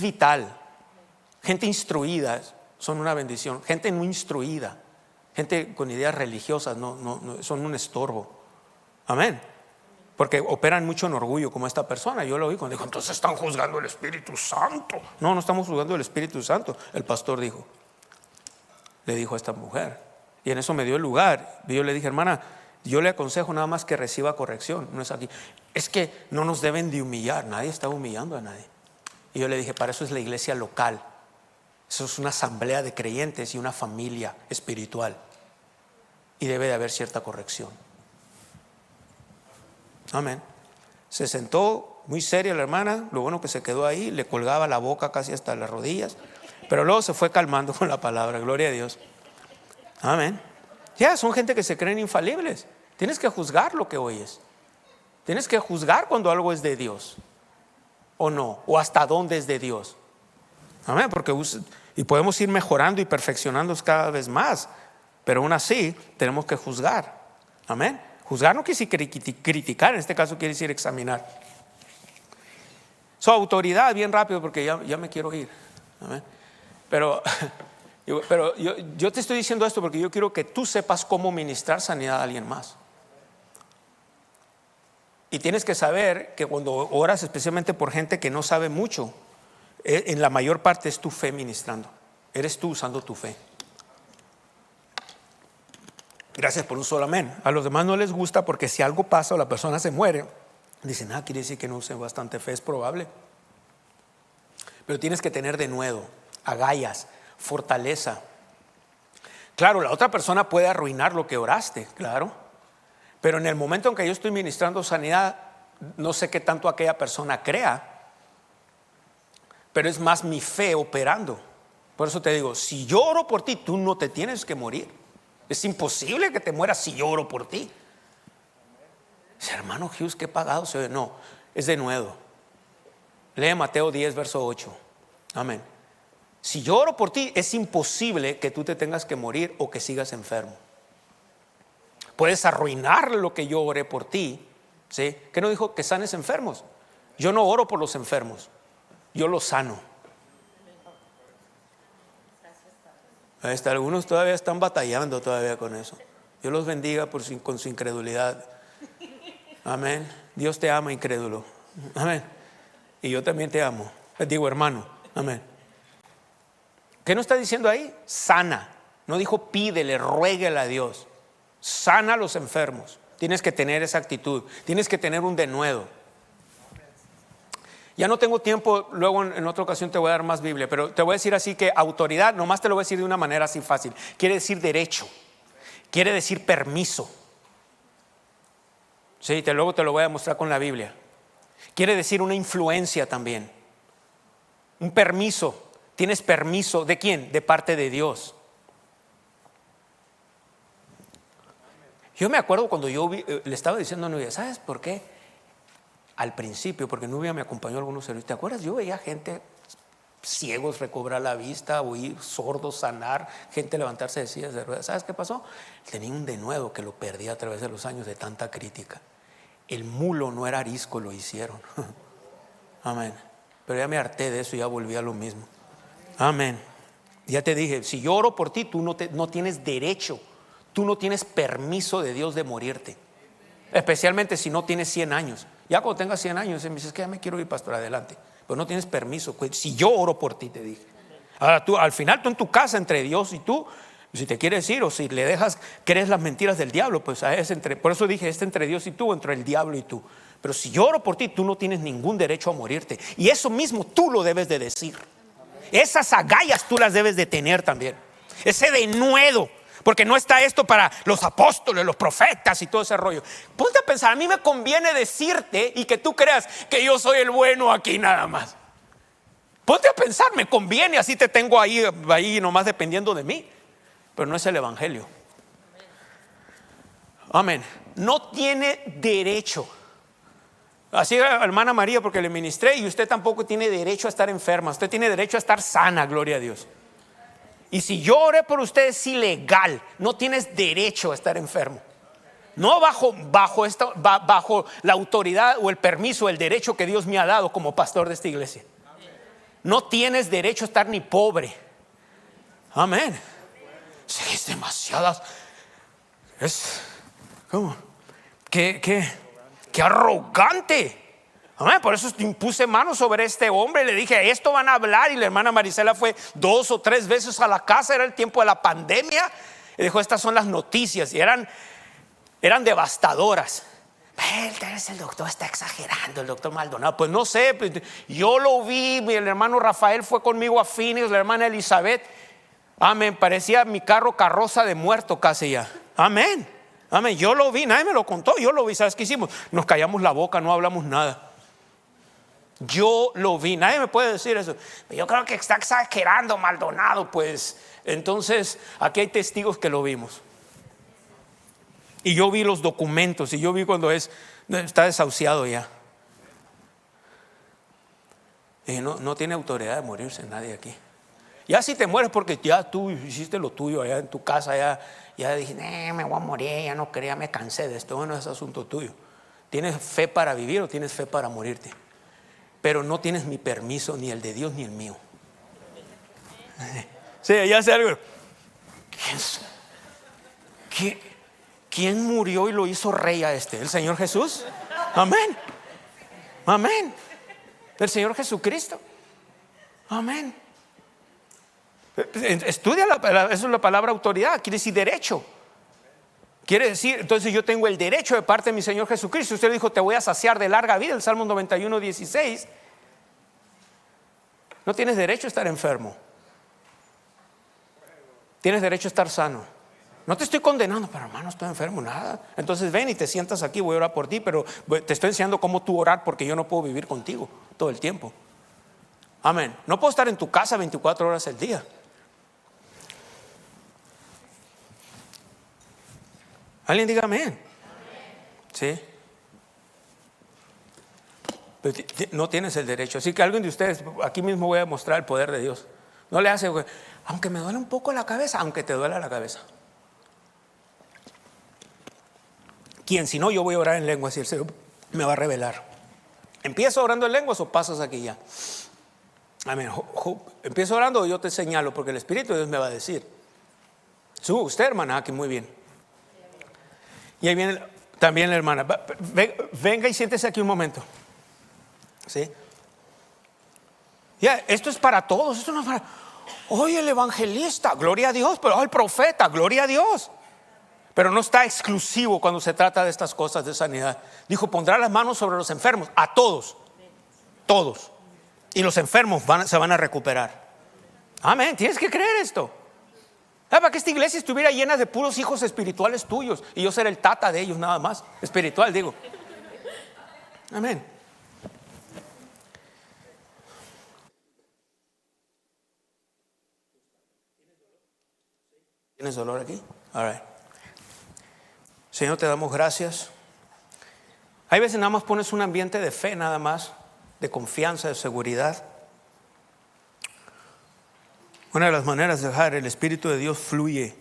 vital. Gente instruida son una bendición. Gente no instruida, gente con ideas religiosas no son un estorbo. Amén. Porque operan mucho en orgullo, como esta persona. Yo lo oí cuando dijo, entonces están juzgando el Espíritu Santo. No estamos juzgando el Espíritu Santo. El pastor le dijo a esta mujer, y en eso me dio el lugar. Y yo le dije, hermana, yo le aconsejo nada más que reciba corrección. No es aquí. Es que no nos deben de humillar. Nadie está humillando a nadie. Y yo le dije, para eso es la iglesia local. Eso es una asamblea de creyentes y una familia espiritual. Y debe de haber cierta corrección. Amén. Se sentó muy seria la hermana. Lo bueno que se quedó ahí. Le colgaba la boca casi hasta las rodillas. Pero luego se fue calmando con la palabra. Gloria a Dios. Amén. Ya, son gente que se creen infalibles. Tienes que juzgar lo que oyes. Tienes que juzgar cuando algo es de Dios o no, o hasta dónde es de Dios. Amén. Porque y podemos ir mejorando y perfeccionándonos cada vez más, pero aún así tenemos que juzgar. Amén. Juzgar no quiere decir criticar, en este caso quiere decir examinar. Su autoridad, bien rápido porque ya me quiero ir. Amén. Pero yo te estoy diciendo esto porque yo quiero que tú sepas cómo ministrar sanidad a alguien más. Y tienes que saber que cuando oras especialmente por gente que no sabe mucho, en la mayor parte es tu fe ministrando. Eres tú usando tu fe. Gracias por un solo amén. A los demás no les gusta porque si algo pasa o la persona se muere, dicen, quiere decir que no use bastante fe. Es probable. Pero tienes que tener denuedo, agallas, fortaleza. Claro, la otra persona puede arruinar lo que oraste, claro. Pero en el momento en que yo estoy ministrando sanidad, no sé qué tanto aquella persona crea, pero es más mi fe operando. Por eso te digo, si yo oro por ti, tú no te tienes que morir. Es imposible que te mueras si yo oro por ti. Dice, hermano Hughes, qué pagado se ve. No, es de nuevo. Lee Mateo 10, verso 8. Amén. Si yo oro por ti, es imposible que tú te tengas que morir o que sigas enfermo. Puedes arruinar lo que yo oré por ti, ¿sí? ¿Qué no dijo? Que sanes enfermos. Yo no oro por los enfermos, yo los sano. Algunos todavía están batallando todavía con eso. Dios los bendiga con su incredulidad. Amén. Dios te ama, incrédulo. Amén. Y yo también te amo. Les digo, hermano. Amén. ¿Qué no está diciendo ahí? Sana. No dijo pídele, ruéguele a Dios. Sana a los enfermos. Tienes que tener esa actitud. Tienes que tener un denuedo. Ya no tengo tiempo, luego en otra ocasión te voy a dar más Biblia, pero te voy a decir así que autoridad, nomás te lo voy a decir de una manera así fácil. Quiere decir derecho, quiere decir permiso. Sí, luego te lo voy a mostrar con la Biblia. Quiere decir una influencia también, un permiso. Tienes permiso, ¿de quién? De parte de Dios. Yo me acuerdo cuando le estaba diciendo a Nubia, ¿sabes por qué? Al principio, porque Nubia me acompañó a algunos servicios, ¿te acuerdas? Yo veía gente ciegos recobrar la vista, oír sordos sanar, gente levantarse de sillas de ruedas. ¿Sabes qué pasó? Tenía un denuedo que lo perdí a través de los años de tanta crítica. El mulo no era arisco, lo hicieron. Amén. Pero ya me harté de eso y ya volví a lo mismo. Amén. Ya te dije, si yo oro por ti, tú no tienes derecho, tú no tienes permiso de Dios de morirte. Especialmente si no tienes 100 años. Ya cuando tengas 100 años, me dices que ya me quiero ir, pastor, adelante. Pero no tienes permiso. Si yo oro por ti, te dije. Ahora tú, al final, tú en tu casa, entre Dios y tú, si te quieres ir o si le dejas, crees las mentiras del diablo, pues por eso dije, entre Dios y tú, entre el diablo y tú. Pero si yo oro por ti, tú no tienes ningún derecho a morirte. Y eso mismo tú lo debes de decir. Esas agallas tú las debes de tener también. Ese denuedo. Porque no está esto para los apóstoles, los profetas y todo ese rollo. Ponte a pensar, a mí me conviene decirte y que tú creas que yo soy el bueno aquí nada más. Ponte a pensar, me conviene, así te tengo ahí nomás dependiendo de mí. Pero no es el evangelio. Amén. No tiene derecho. Así, hermana María, porque le ministré, y usted tampoco tiene derecho a estar enferma. Usted tiene derecho a estar sana, gloria a Dios. Y si yo oré por usted es ilegal. No tienes derecho a estar enfermo. No bajo la autoridad o el permiso, el derecho que Dios me ha dado como pastor de esta iglesia. No tienes derecho a estar ni pobre. Amén. Sí, es demasiadas. ¿Cómo? Qué arrogante. Amén. Por eso impuse manos sobre este hombre. Le dije, esto van a hablar. Y la hermana Marisela fue 2 o 3 veces a la casa. Era el tiempo de la pandemia. Y dijo, estas son las noticias. Y eran devastadoras. El doctor está exagerando, el doctor Maldonado. Pues no sé, yo lo vi. El hermano Rafael fue conmigo a Phoenix, la hermana Elizabeth. Amén, parecía mi carroza de muerto casi ya. Amén, amén, yo lo vi, nadie me lo contó. Yo lo vi, ¿sabes qué hicimos? Nos callamos la boca, no hablamos nada. Yo lo vi, nadie me puede decir eso. Yo creo que está exagerando Maldonado. Pues entonces aquí hay testigos que lo vimos. Y yo vi los documentos. Y yo vi cuando está desahuciado ya. Y no tiene autoridad de morirse nadie aquí. Ya si te mueres porque ya tú hiciste lo tuyo allá en tu casa. Ya dije, me voy a morir, ya no quería, me cansé de esto. Bueno, es asunto tuyo. ¿Tienes fe para vivir o tienes fe para morirte? Pero no tienes mi permiso, ni el de Dios ni el mío. Sí, ya sé algo. ¿Quién murió y lo hizo rey a este? ¿El Señor Jesús? Amén. Amén. El Señor Jesucristo. Amén. Estudia eso es la palabra autoridad. Quiere decir derecho. Quiere decir, entonces yo tengo el derecho de parte de mi Señor Jesucristo. Usted dijo, te voy a saciar de larga vida. El Salmo 91:16. No tienes derecho a estar enfermo. Tienes derecho a estar sano. No te estoy condenando, pero hermano, estoy enfermo, nada. Entonces ven y te sientas aquí, voy a orar por ti, pero te estoy enseñando cómo tú orar, porque yo no puedo vivir contigo todo el tiempo. Amén. No puedo estar en tu casa 24 horas al día. Alguien diga amén. Sí. Pero no tienes el derecho. Así que alguien de ustedes, aquí mismo voy a mostrar el poder de Dios. No le hace, aunque me duele un poco la cabeza, aunque te duela la cabeza. ¿Quién? Si no, yo voy a orar en lenguas y el Señor me va a revelar. ¿Empiezo orando en lenguas o pasas aquí ya? Amén. Empiezo orando o yo te señalo, porque el Espíritu de Dios me va a decir. Usted, hermana, aquí muy bien. Y ahí viene también la hermana. Venga y siéntese aquí un momento. ¿Sí? Ya, esto es para todos. Esto no es para. Oye, el evangelista, gloria a Dios. Pero el profeta, gloria a Dios. Pero no está exclusivo cuando se trata de estas cosas de sanidad. Dijo, pondrá las manos sobre los enfermos. A todos. Todos. Y los enfermos se van a recuperar. Amén. Tienes que creer esto. Para que esta iglesia estuviera llena de puros hijos espirituales tuyos y yo ser el tata de ellos nada más. Espiritual, digo. Amén. ¿Tienes dolor aquí? All right. Señor, te damos gracias. Hay veces nada más pones un ambiente de fe, nada más, de confianza, de seguridad. Una de las maneras de dejar el Espíritu de Dios fluye.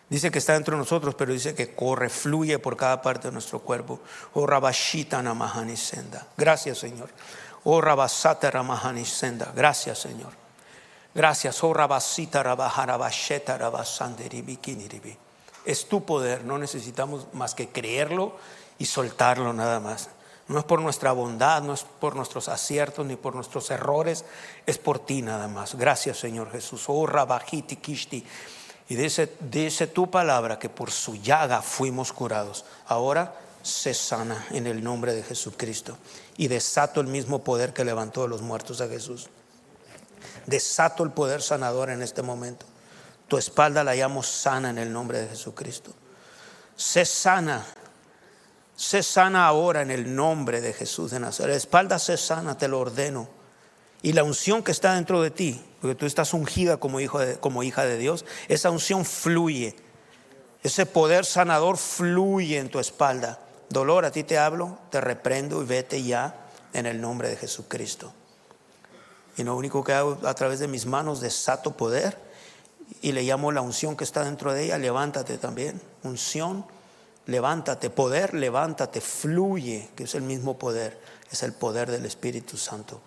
Dice que está dentro de nosotros, pero dice que corre, fluye por cada parte de nuestro cuerpo. Oh, Rabashita Namahani Senda. Gracias, Señor. Oh, Rabasata Ramahani Senda. Gracias, Señor. Gracias. Oh, Rabasita Rabajarabasheta Rabasanderibikiniribi. Es tu poder, no necesitamos más que creerlo y soltarlo nada más. No es por nuestra bondad, no es por nuestros aciertos ni por nuestros errores, es por ti nada más. Gracias, Señor Jesús. Oh, Rabajiti Kishti. Y dice tu palabra que por su llaga fuimos curados. Ahora se sana en el nombre de Jesucristo. Y desato el mismo poder que levantó de los muertos a Jesús. Desato el poder sanador en este momento. Tu espalda la llamo sana en el nombre de Jesucristo. Sé sana ahora en el nombre de Jesús de Nazaret. La espalda sé sana, te lo ordeno. Y la unción que está dentro de ti, porque tú estás ungida como hija de Dios, esa unción fluye. Ese poder sanador fluye en tu espalda. Dolor, a ti te hablo, te reprendo y vete ya en el nombre de Jesucristo. Y lo único que hago a través de mis manos, desato poder y le llamo la unción que está dentro de ella. Levántate también, unción, levántate, poder, levántate, fluye, que es el mismo poder, es el poder del Espíritu Santo.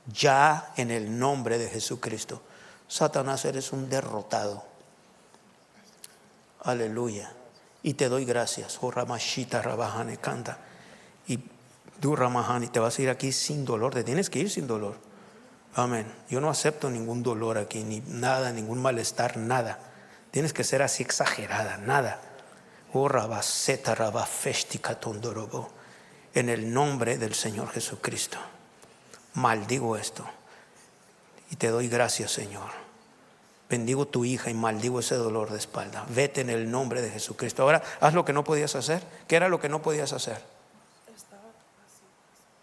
Ya en el nombre de Jesucristo. Satanás, eres un derrotado. Aleluya. Y te doy gracias. Oh, Ramashita Rabahane canta. Y tú, Ramahani, te vas a ir aquí sin dolor. Te tienes que ir sin dolor. Amén. Yo no acepto ningún dolor aquí, ni nada, ningún malestar, nada. Tienes que ser así exagerada, nada. Oh, Rabaseta Rabafeshtika Tondorobo. En el nombre del Señor Jesucristo. Maldigo esto y te doy gracias, Señor. Bendigo tu hija y maldigo ese dolor de espalda. Vete en el nombre de Jesucristo. Ahora haz lo que no podías hacer. ¿Qué era lo que no podías hacer? Estaba así,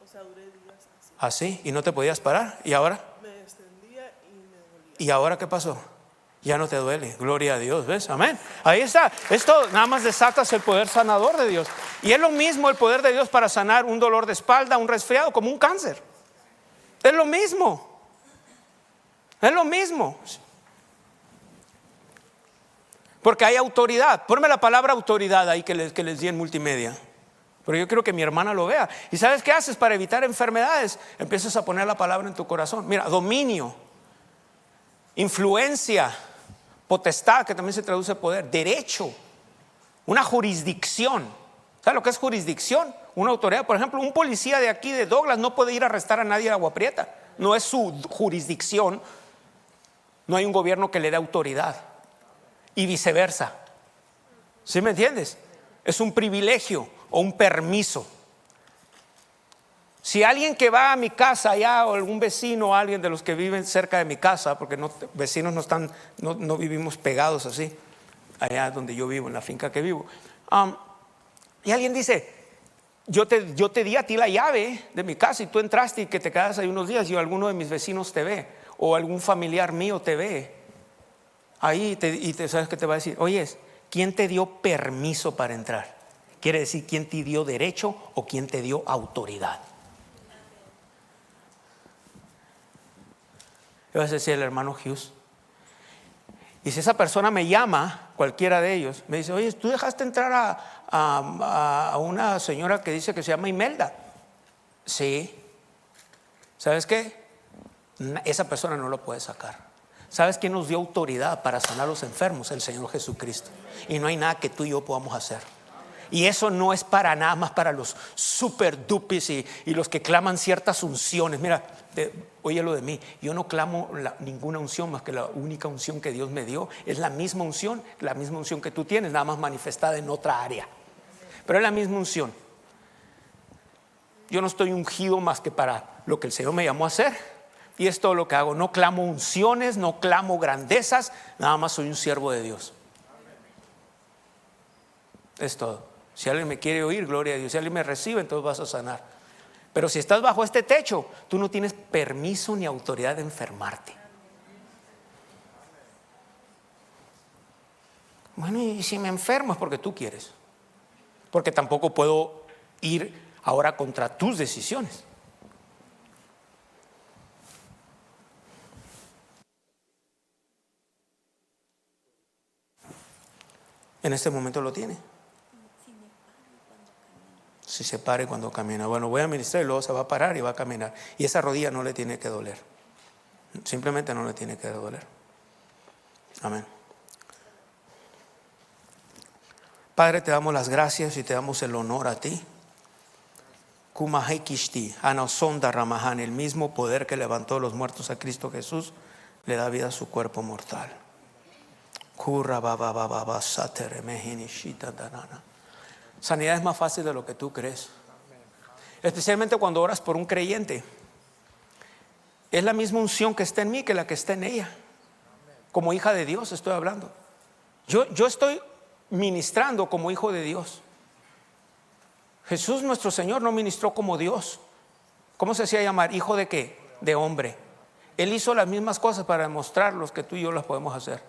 o sea, duré días así. ¿Así? ¿Y no te podías parar? ¿Y ahora? Me extendía y me dolía. ¿Y ahora qué pasó? Ya no te duele. Gloria a Dios, ¿ves? Amén. Ahí está. Esto nada más desatas el poder sanador de Dios. Y es lo mismo el poder de Dios para sanar un dolor de espalda, un resfriado, como un cáncer. Es lo mismo. Es lo mismo. Porque hay autoridad. Ponme la palabra autoridad ahí que les di en multimedia. Pero yo quiero que mi hermana lo vea. ¿Y sabes qué haces para evitar enfermedades? Empiezas a poner la palabra en tu corazón. Mira, dominio, influencia, potestad, que también se traduce poder, derecho, una jurisdicción. ¿Sabes lo que es jurisdicción? Una autoridad. Por ejemplo, un policía de aquí de Douglas no puede ir a arrestar a nadie de Agua Prieta. No es su jurisdicción. No hay un gobierno que le dé autoridad. Y viceversa. ¿Sí me entiendes? Es un privilegio o un permiso. Si alguien que va a mi casa allá, o algún vecino o alguien de los que viven cerca de mi casa, porque vecinos no vivimos pegados así, allá donde yo vivo, en la finca que vivo, y alguien dice: yo te di a ti la llave de mi casa y tú entraste y que te quedas ahí unos días, y alguno de mis vecinos te ve, o algún familiar mío te ve ahí, ¿sabes qué te va a decir? Oye, ¿quién te dio permiso para entrar? Quiere decir, ¿quién te dio derecho o quién te dio autoridad? Le vas a decir al hermano Hughes. Y si esa persona me llama, cualquiera de ellos, me dice: oye, tú dejaste entrar a una señora que dice que se llama Imelda. Sí. ¿Sabes qué? Esa persona no lo puede sacar. ¿Sabes quién nos dio autoridad para sanar a los enfermos? El Señor Jesucristo. Y no hay nada que tú y yo podamos hacer. Y eso no es para nada más para los super dupis y los que claman ciertas unciones. Mira, óyelo de mí. Yo no clamo ninguna unción más que la única unción que Dios me dio. Es la misma unción que tú tienes, nada más manifestada en otra área. Pero es la misma unción. Yo no estoy ungido más que para lo que el Señor me llamó a hacer. Y es todo lo que hago. No clamo unciones, no clamo grandezas. Nada más soy un siervo de Dios. Es todo. Si alguien me quiere oír, gloria a Dios. Si alguien me recibe, entonces vas a sanar. Pero si estás bajo este techo, tú no tienes permiso ni autoridad de enfermarte. Bueno, y si me enfermo es porque tú quieres. Porque tampoco puedo ir ahora contra tus decisiones. En este momento lo tiene. Si se pare cuando camina. Bueno, voy a ministrar y luego se va a parar y va a caminar. Y esa rodilla no le tiene que doler. Simplemente no le tiene que doler. Amén. Padre, te damos las gracias y te damos el honor a ti. Kumahekishti, Anasonda Ramahan, el mismo poder que levantó los muertos a Cristo Jesús, le da vida a su cuerpo mortal. Sanidad es más fácil de lo que tú crees. Especialmente cuando oras por un creyente. Es la misma unción que está en mí que la que está en ella. Como hija de Dios estoy hablando. Yo estoy ministrando como hijo de Dios. Jesús nuestro Señor no ministró como Dios. ¿Cómo se hacía llamar? ¿Hijo de qué? De hombre. Él hizo las mismas cosas para demostrarlos que tú y yo las podemos hacer.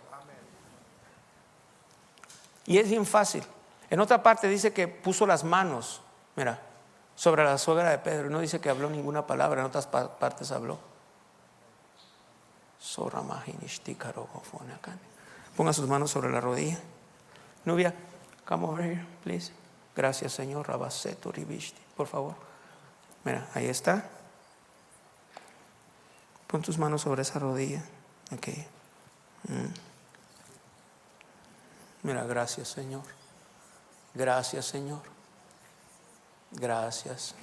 Y es bien fácil. En otra parte dice que puso las manos, mira, sobre la suegra de Pedro. No dice que habló ninguna palabra, en otras partes habló. Ponga sus manos sobre la rodilla. Nubia, come over here, please. Gracias, Señor. Por favor. Mira, ahí está. Pon tus manos sobre esa rodilla. Okay. Mira, gracias, Señor. Gracias, Señor. Gracias.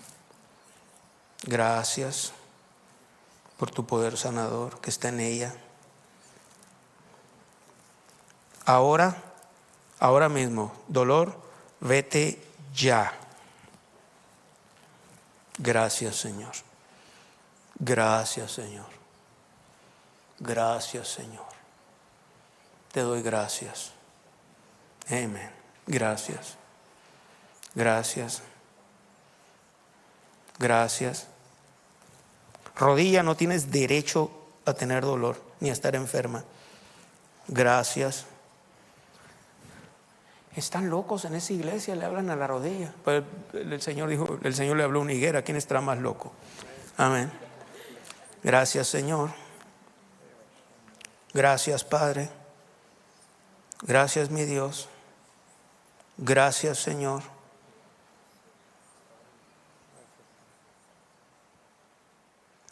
Gracias por tu poder sanador que está en ella. Ahora mismo, dolor, vete ya. Gracias, Señor. Gracias, Señor. Gracias, Señor. Te doy gracias. Amén. Gracias. Gracias. Gracias. Rodilla, no tienes derecho a tener dolor ni a estar enferma. Gracias. Están locos en esa iglesia, le hablan a la rodilla. Pues el Señor dijo, el Señor le habló a una higuera. ¿Quién estará más loco? Amén. Gracias, Señor. Gracias, Padre. Gracias, mi Dios. Gracias, Señor.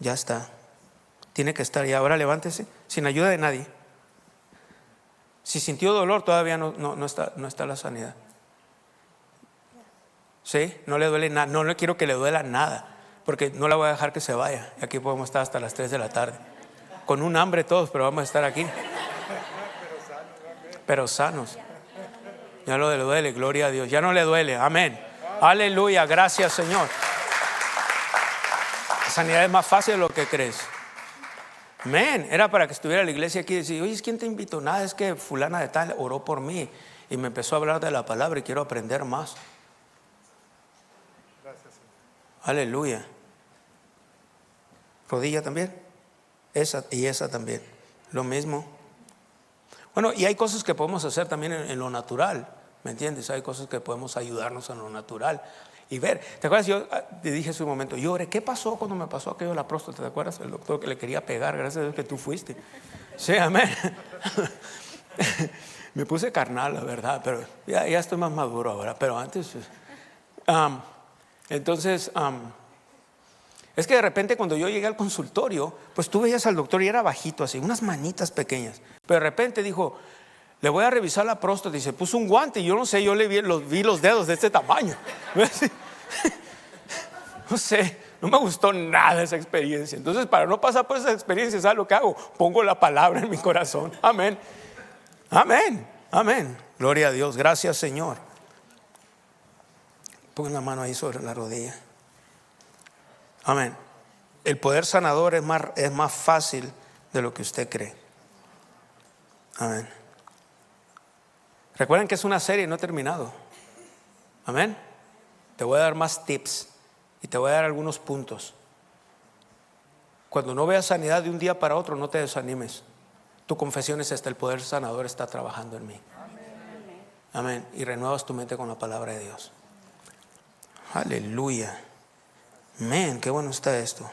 Ya está. Tiene que estar. Y ahora levántese sin ayuda de nadie. Si sintió dolor, todavía no está la sanidad. ¿Sí? No le duele nada. No le quiero que le duela nada, porque no la voy a dejar que se vaya. Y aquí podemos estar hasta las 3 de la tarde. Con un hambre todos, pero vamos a estar aquí. Pero sanos. Ya no le duele, gloria a Dios. Ya no le duele, amén. Aleluya, gracias, Señor. La sanidad es más fácil de lo que crees. Amén. Era para que estuviera la iglesia aquí y decir, oye, ¿quién te invitó? Nada, es que fulana de tal oró por mí y me empezó a hablar de la palabra y quiero aprender más. Gracias, Señor. Aleluya. Rodilla también. Esa y esa también. Lo mismo. Bueno, y hay cosas que podemos hacer también en lo natural, ¿me entiendes? Hay cosas que podemos ayudarnos en lo natural y ver. ¿Te acuerdas? Yo te dije hace un momento, yo oré, ¿qué pasó cuando me pasó aquello de la próstata? ¿Te acuerdas? El doctor que le quería pegar, gracias a Dios que tú fuiste. Sí, amén. Me puse carnal, la verdad, pero ya estoy más maduro ahora, pero antes... entonces... es que de repente cuando yo llegué al consultorio, pues tú veías al doctor y era bajito así, unas manitas pequeñas. Pero de repente dijo, le voy a revisar la próstata y se puso un guante y yo no sé, yo vi los dedos de este tamaño. No sé, no me gustó nada esa experiencia. Entonces, para no pasar por esa experiencia, ¿sabes lo que hago? Pongo la palabra en mi corazón. Amén. Amén. Amén. Gloria a Dios. Gracias, Señor. Pon la mano ahí sobre la rodilla. Amén. El poder sanador es más fácil de lo que usted cree. Amén. Recuerden que es una serie, no he terminado. Amén. Te voy a dar más tips y te voy a dar algunos puntos. Cuando no veas sanidad de un día para otro, no te desanimes. Tu confesión es esta: el poder sanador está trabajando en mí. Amén. Y renuevas tu mente con la palabra de Dios. Aleluya. Amén. Qué bueno está esto.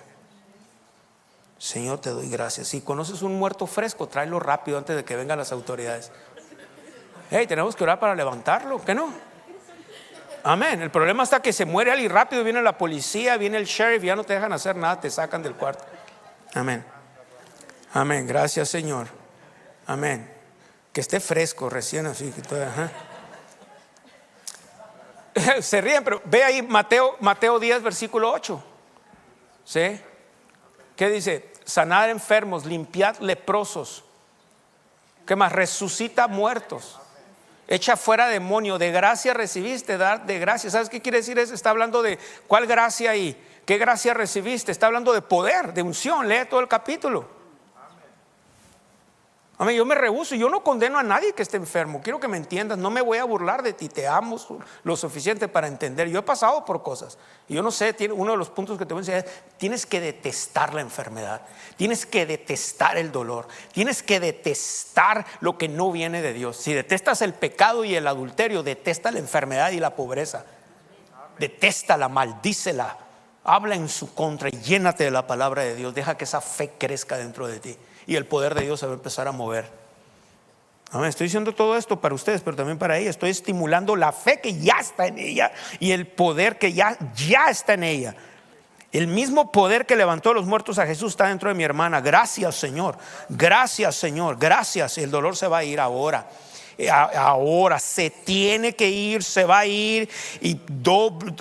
Señor, te doy gracias. Si conoces un muerto fresco, tráelo rápido antes de que vengan las autoridades. Hey, tenemos que orar para levantarlo, ¿qué no? Amén. El problema está que se muere alguien rápido, viene la policía, viene el sheriff, ya no te dejan hacer nada, te sacan del cuarto. Amén. Amén. Gracias, Señor. Amén. Que esté fresco recién así. Que todo, se ríen, pero ve ahí Mateo 10, versículo 8. ¿Sí? ¿Qué dice? Sanar enfermos, limpiad leprosos. ¿Qué más? Resucita muertos. Echa fuera demonio. De gracia recibiste, dar de gracia. ¿Sabes qué quiere decir eso? Está hablando de cuál gracia ahí. ¿Qué gracia recibiste? Está hablando de poder, de unción. Lee todo el capítulo. Amén. Yo me rehúso, yo no condeno a nadie que esté enfermo. Quiero que me entiendas, no me voy a burlar de ti. Te amo lo suficiente para entender. Yo he pasado por cosas y yo no sé, uno de los puntos que te voy a enseñar es: tienes que detestar la enfermedad, tienes que detestar el dolor, tienes que detestar lo que no viene de Dios. Si detestas el pecado y el adulterio, detesta la enfermedad y la pobreza. Detéstala, maldícela, habla en su contra y llénate de la palabra de Dios. Deja que esa fe crezca dentro de ti y el poder de Dios se va a empezar a mover. Amén. Estoy diciendo todo esto para ustedes, pero también para ella. Estoy estimulando la fe que ya está en ella y el poder que ya está en ella. El mismo poder que levantó a los muertos a Jesús está dentro de mi hermana. Gracias, Señor. Gracias, Señor. Gracias. El dolor se va a ir ahora. Ahora se tiene que ir, se va a ir, y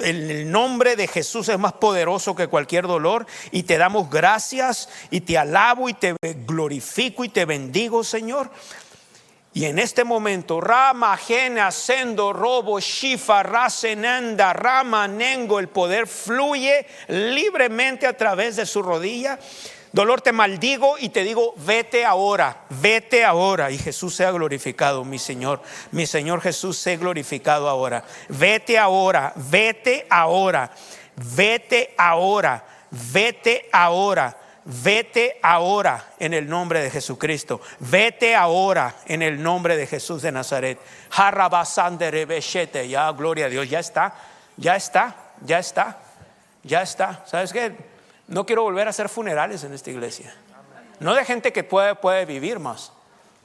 el nombre de Jesús es más poderoso que cualquier dolor, y te damos gracias y te alabo y te glorifico y te bendigo, Señor. Y en este momento, Rama, Gena, Sendo, Robo, Shifa, Rasenanda, Rama, Nengo, el poder fluye libremente a través de su rodilla. Dolor, te maldigo y te digo: vete ahora, y Jesús sea glorificado. Mi Señor Jesús sea glorificado ahora. Vete ahora, vete ahora, vete ahora, vete ahora, vete ahora en el nombre de Jesucristo. Vete ahora en el nombre de Jesús de Nazaret. Ya, gloria a Dios. Ya está. ¿Sabes qué? No quiero volver a hacer funerales en esta iglesia. No de gente que puede vivir más.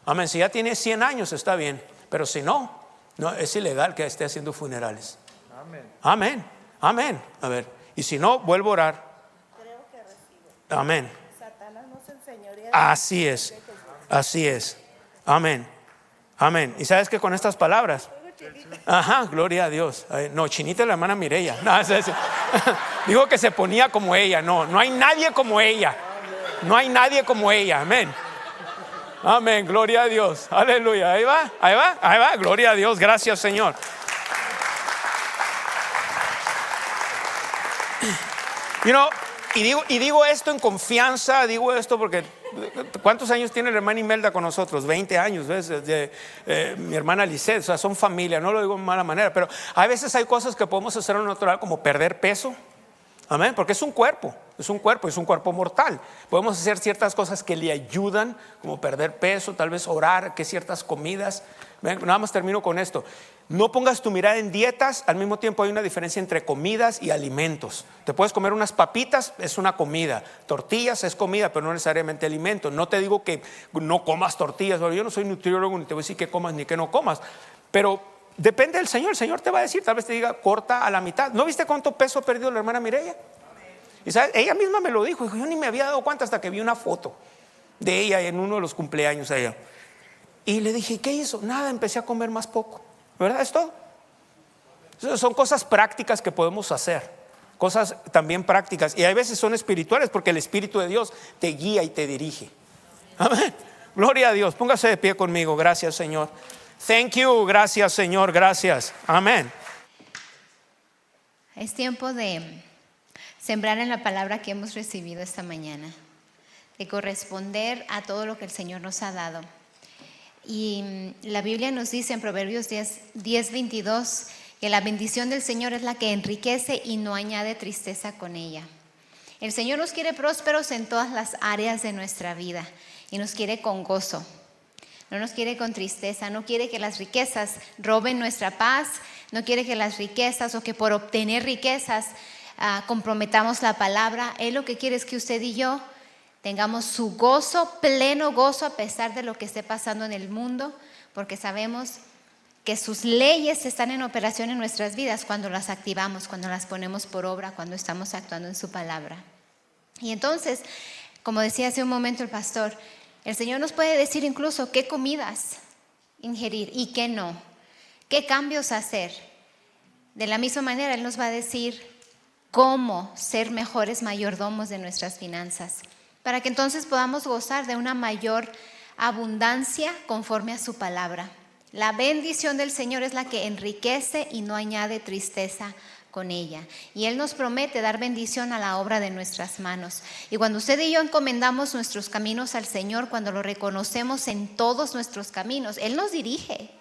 Amén. Si ya tiene 100 años está bien, pero si no, es ilegal que esté haciendo funerales. Amén. A ver, y si no, vuelvo a orar. Creo que recibo. Amén. Satanás nos enseñorea. Así es. Amén. Y sabes que con estas palabras, ajá, gloria a Dios. No, Chinita es la hermana Mireya. No, digo que se ponía como ella. No hay nadie como ella. No hay nadie como ella. Amén. Amén, gloria a Dios. Aleluya. Ahí va. Gloria a Dios. Gracias, Señor. Y digo esto en confianza. Digo esto porque ¿cuántos años tiene la hermana Imelda con nosotros? 20 años, ¿ves? Mi hermana Lisette, o sea, son familia. No lo digo de mala manera, pero a veces hay cosas que podemos hacer en lo natural, como perder peso. Amén, porque es un cuerpo mortal. Podemos hacer ciertas cosas que le ayudan, como perder peso, tal vez orar, que ciertas comidas. Ven, nada más termino con esto. No pongas tu mirada en dietas. Al mismo tiempo hay una diferencia entre comidas y alimentos. Te puedes comer unas papitas, es una comida. Tortillas es comida, pero no necesariamente alimento. No te digo que no comas tortillas. Yo no soy nutriólogo, ni te voy a decir que comas ni que no comas, pero depende del Señor. El Señor te va a decir, tal vez te diga corta a la mitad. ¿No viste cuánto peso ha perdido la hermana Mireya? Y ¿sabes? Ella misma me lo dijo. Yo ni me había dado cuenta hasta que vi una foto de ella en uno de los cumpleaños allá. Y le dije, ¿qué hizo? Nada, empecé a comer más poco. ¿Verdad? Es todo. Son cosas prácticas que podemos hacer. Cosas también prácticas. Y hay veces son espirituales, porque el Espíritu de Dios te guía y te dirige. Amén. Gloria a Dios. Póngase de pie conmigo. Gracias, Señor. Thank you. Gracias, Señor. Gracias. Amén. Es tiempo de sembrar en la palabra que hemos recibido esta mañana, de corresponder a todo lo que el Señor nos ha dado. Y la Biblia nos dice en Proverbios 10:22 que la bendición del Señor es la que enriquece y no añade tristeza con ella. El Señor nos quiere prósperos en todas las áreas de nuestra vida y nos quiere con gozo. no nos quiere con tristeza, no quiere que las riquezas roben nuestra paz, no quiere que las riquezas o que por obtener riquezas comprometamos la palabra. Él lo que quiere es que usted y yo tengamos su gozo, pleno gozo, a pesar de lo que esté pasando en el mundo, porque sabemos que sus leyes están en operación en nuestras vidas cuando las activamos, cuando las ponemos por obra, cuando estamos actuando en su palabra. Y entonces, como decía hace un momento el pastor, el Señor nos puede decir incluso qué comidas ingerir y qué no, qué cambios hacer. De la misma manera, Él nos va a decir cómo ser mejores mayordomos de nuestras finanzas, para que entonces podamos gozar de una mayor abundancia conforme a su palabra. La bendición del Señor es la que enriquece y no añade tristeza con ella. Y Él nos promete dar bendición a la obra de nuestras manos. Y cuando usted y yo encomendamos nuestros caminos al Señor, cuando lo reconocemos en todos nuestros caminos, Él nos dirige,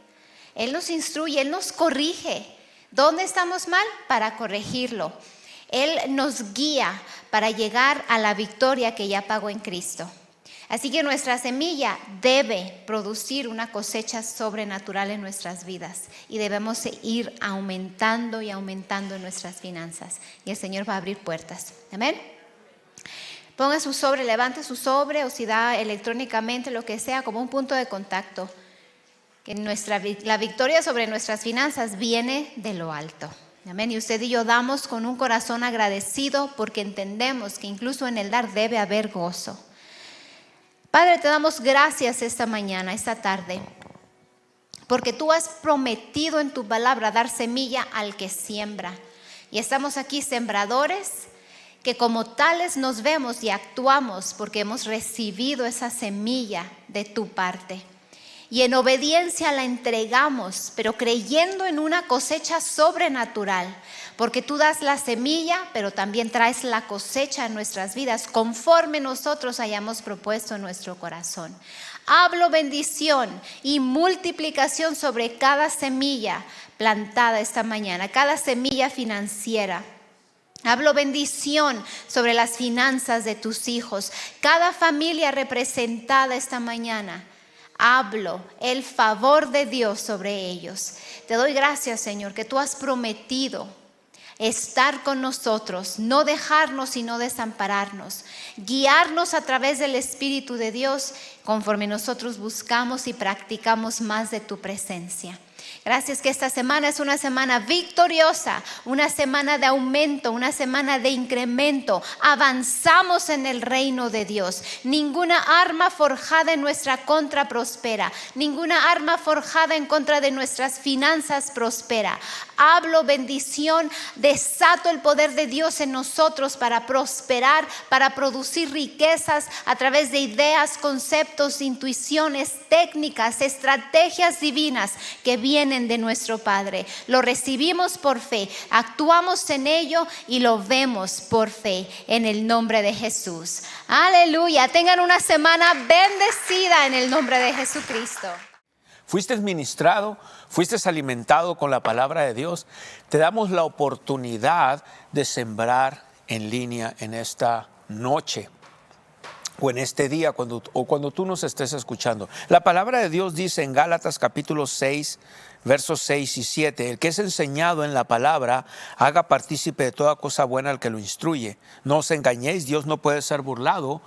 Él nos instruye, Él nos corrige. ¿Dónde estamos mal? Para corregirlo. Él nos guía para llegar a la victoria que ya pagó en Cristo. Así que nuestra semilla debe producir una cosecha sobrenatural en nuestras vidas y debemos ir aumentando y aumentando nuestras finanzas y el Señor va a abrir puertas. Amén. Ponga su sobre, levante su sobre o si da electrónicamente, lo que sea, como un punto de contacto. Que la victoria sobre nuestras finanzas viene de lo alto. Amén. Y usted y yo damos con un corazón agradecido porque entendemos que incluso en el dar debe haber gozo. Padre, te damos gracias esta mañana, esta tarde, porque tú has prometido en tu palabra dar semilla al que siembra. Y estamos aquí sembradores que como tales nos vemos y actuamos porque hemos recibido esa semilla de tu parte. Y en obediencia la entregamos, pero creyendo en una cosecha sobrenatural, porque tú das la semilla, pero también traes la cosecha en nuestras vidas, conforme nosotros hayamos propuesto en nuestro corazón. Hablo bendición y multiplicación sobre cada semilla plantada esta mañana, cada semilla financiera. Hablo bendición sobre las finanzas de tus hijos, cada familia representada esta mañana. Hablo el favor de Dios sobre ellos. Te doy gracias, Señor, que tú has prometido estar con nosotros, no dejarnos y no desampararnos, guiarnos a través del Espíritu de Dios conforme nosotros buscamos y practicamos más de tu presencia. Gracias que esta semana es una semana victoriosa, una semana de aumento, una semana de incremento. Avanzamos en el reino de Dios. Ninguna arma forjada en nuestra contra prospera. Ninguna arma forjada en contra de nuestras finanzas prospera. Hablo bendición, desato el poder de Dios en nosotros para prosperar, para producir riquezas a través de ideas, conceptos, intuiciones, técnicas, estrategias divinas que vienen de nuestro Padre. Lo recibimos por fe, actuamos en ello y lo vemos por fe en el nombre de Jesús. Aleluya. Tengan una semana bendecida en el nombre de Jesucristo. Fuiste ministrado, fuiste alimentado con la palabra de Dios. Te damos la oportunidad de sembrar en línea en esta noche o en este día cuando tú nos estés escuchando. La palabra de Dios dice en Gálatas capítulo 6, versos 6 y 7, el que es enseñado en la palabra, haga partícipe de toda cosa buena al que lo instruye. No os engañéis, Dios no puede ser burlado,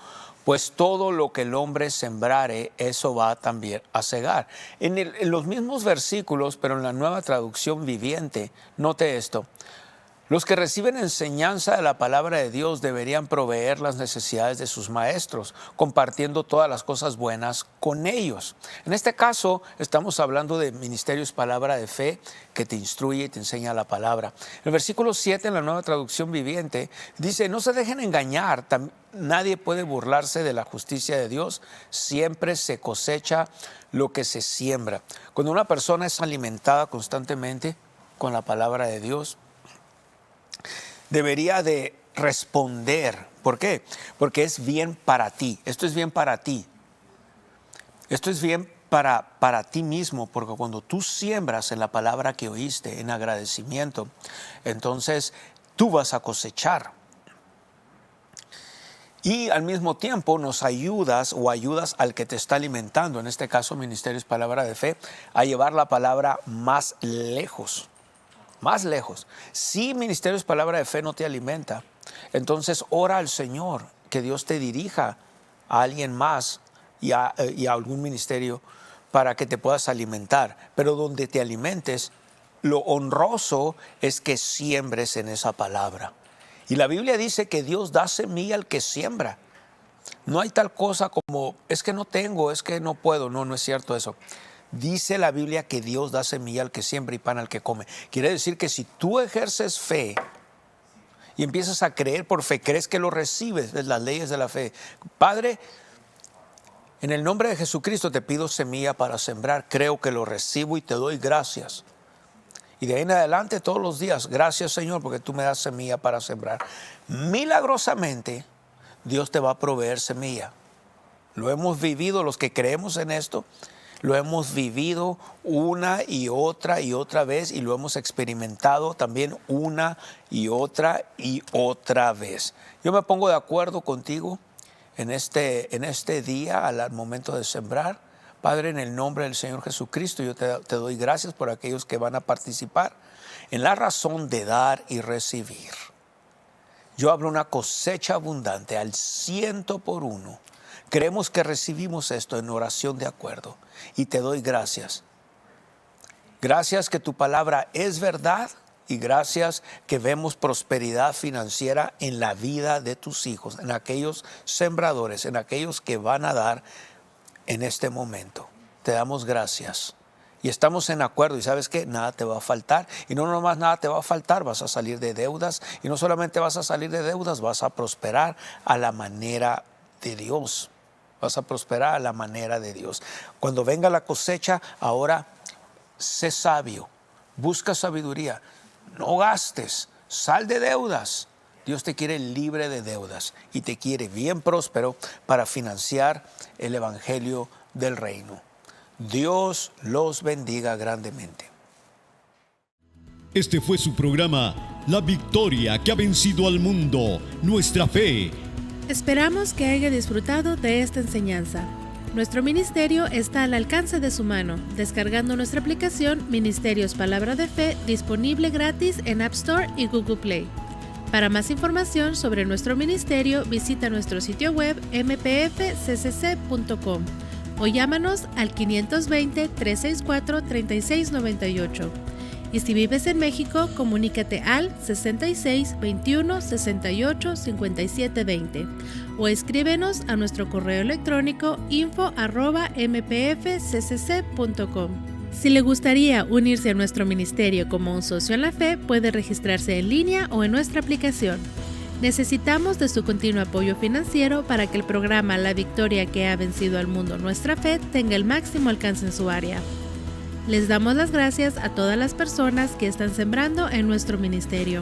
pues todo lo que el hombre sembrare, eso va también a segar. En los mismos versículos, pero en la Nueva Traducción Viviente, note esto. Los que reciben enseñanza de la palabra de Dios deberían proveer las necesidades de sus maestros, compartiendo todas las cosas buenas con ellos. En este caso, estamos hablando de Ministerios Palabra de Fe, que te instruye y te enseña la palabra. El versículo 7 en la Nueva Traducción Viviente dice, no se dejen engañar, nadie puede burlarse de la justicia de Dios, siempre se cosecha lo que se siembra. Cuando una persona es alimentada constantemente con la palabra de Dios, debería de responder. ¿Por qué? Porque es bien para ti. Esto es bien para ti. Esto es bien para ti mismo, porque cuando tú siembras en la palabra que oíste, en agradecimiento, entonces tú vas a cosechar. Y al mismo tiempo nos ayudas o ayudas al que te está alimentando, en este caso Ministerios Palabra de Fe, a llevar la palabra más lejos. Más lejos. Si Ministerios Palabra de Fe no te alimenta, entonces ora al Señor que Dios te dirija a alguien más y a algún ministerio para que te puedas alimentar. Pero donde te alimentes, lo honroso es que siembres en esa palabra. Y la Biblia dice que Dios da semilla al que siembra. No hay tal cosa como, es que no tengo, es que no puedo. No es cierto eso. Dice la Biblia que Dios da semilla al que siembra y pan al que come. Quiere decir que si tú ejerces fe y empiezas a creer por fe, crees que lo recibes, de las leyes de la fe. Padre, en el nombre de Jesucristo te pido semilla para sembrar. Creo que lo recibo y te doy gracias. Y de ahí en adelante todos los días, gracias Señor, porque tú me das semilla para sembrar. Milagrosamente, Dios te va a proveer semilla. Lo hemos vivido, los que creemos en esto, lo hemos vivido una y otra vez y lo hemos experimentado también una y otra vez. Yo me pongo de acuerdo contigo en este día al momento de sembrar. Padre, en el nombre del Señor Jesucristo, yo te doy gracias por aquellos que van a participar en la razón de dar y recibir. Yo hablo una cosecha abundante al 100%. Creemos que recibimos esto en oración de acuerdo y te doy gracias. Gracias que tu palabra es verdad y gracias que vemos prosperidad financiera en la vida de tus hijos, en aquellos sembradores, en aquellos que van a dar en este momento. Te damos gracias y estamos en acuerdo y sabes que nada te va a faltar y no nomás nada te va a faltar, vas a salir de deudas y no solamente vas a salir de deudas, vas a prosperar a la manera de Dios. Vas a prosperar a la manera de Dios. Cuando venga la cosecha, ahora sé sabio, busca sabiduría, no gastes, sal de deudas. Dios te quiere libre de deudas y te quiere bien próspero para financiar el evangelio del reino. Dios los bendiga grandemente. Este fue su programa, La Victoria que ha vencido al mundo, nuestra fe. Esperamos que haya disfrutado de esta enseñanza. Nuestro ministerio está al alcance de su mano, descargando nuestra aplicación Ministerios Palabra de Fe, disponible gratis en App Store y Google Play. Para más información sobre nuestro ministerio, visita nuestro sitio web mpfccc.com o llámanos al 520-364-3698. Y si vives en México, comunícate al 66 21 68 57 20 o escríbenos a nuestro correo electrónico info@mpfccc.com. Si le gustaría unirse a nuestro ministerio como un socio en la fe, puede registrarse en línea o en nuestra aplicación. Necesitamos de su continuo apoyo financiero para que el programa La Victoria que ha vencido al mundo, nuestra fe, tenga el máximo alcance en su área. Les damos las gracias a todas las personas que están sembrando en nuestro ministerio.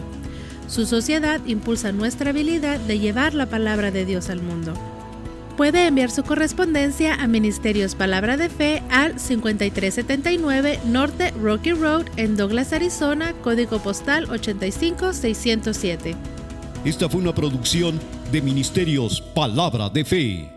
Su sociedad impulsa nuestra habilidad de llevar la palabra de Dios al mundo. Puede enviar su correspondencia a Ministerios Palabra de Fe al 5379 Norte Rocky Road en Douglas, Arizona, código postal 85607. Esta fue una producción de Ministerios Palabra de Fe.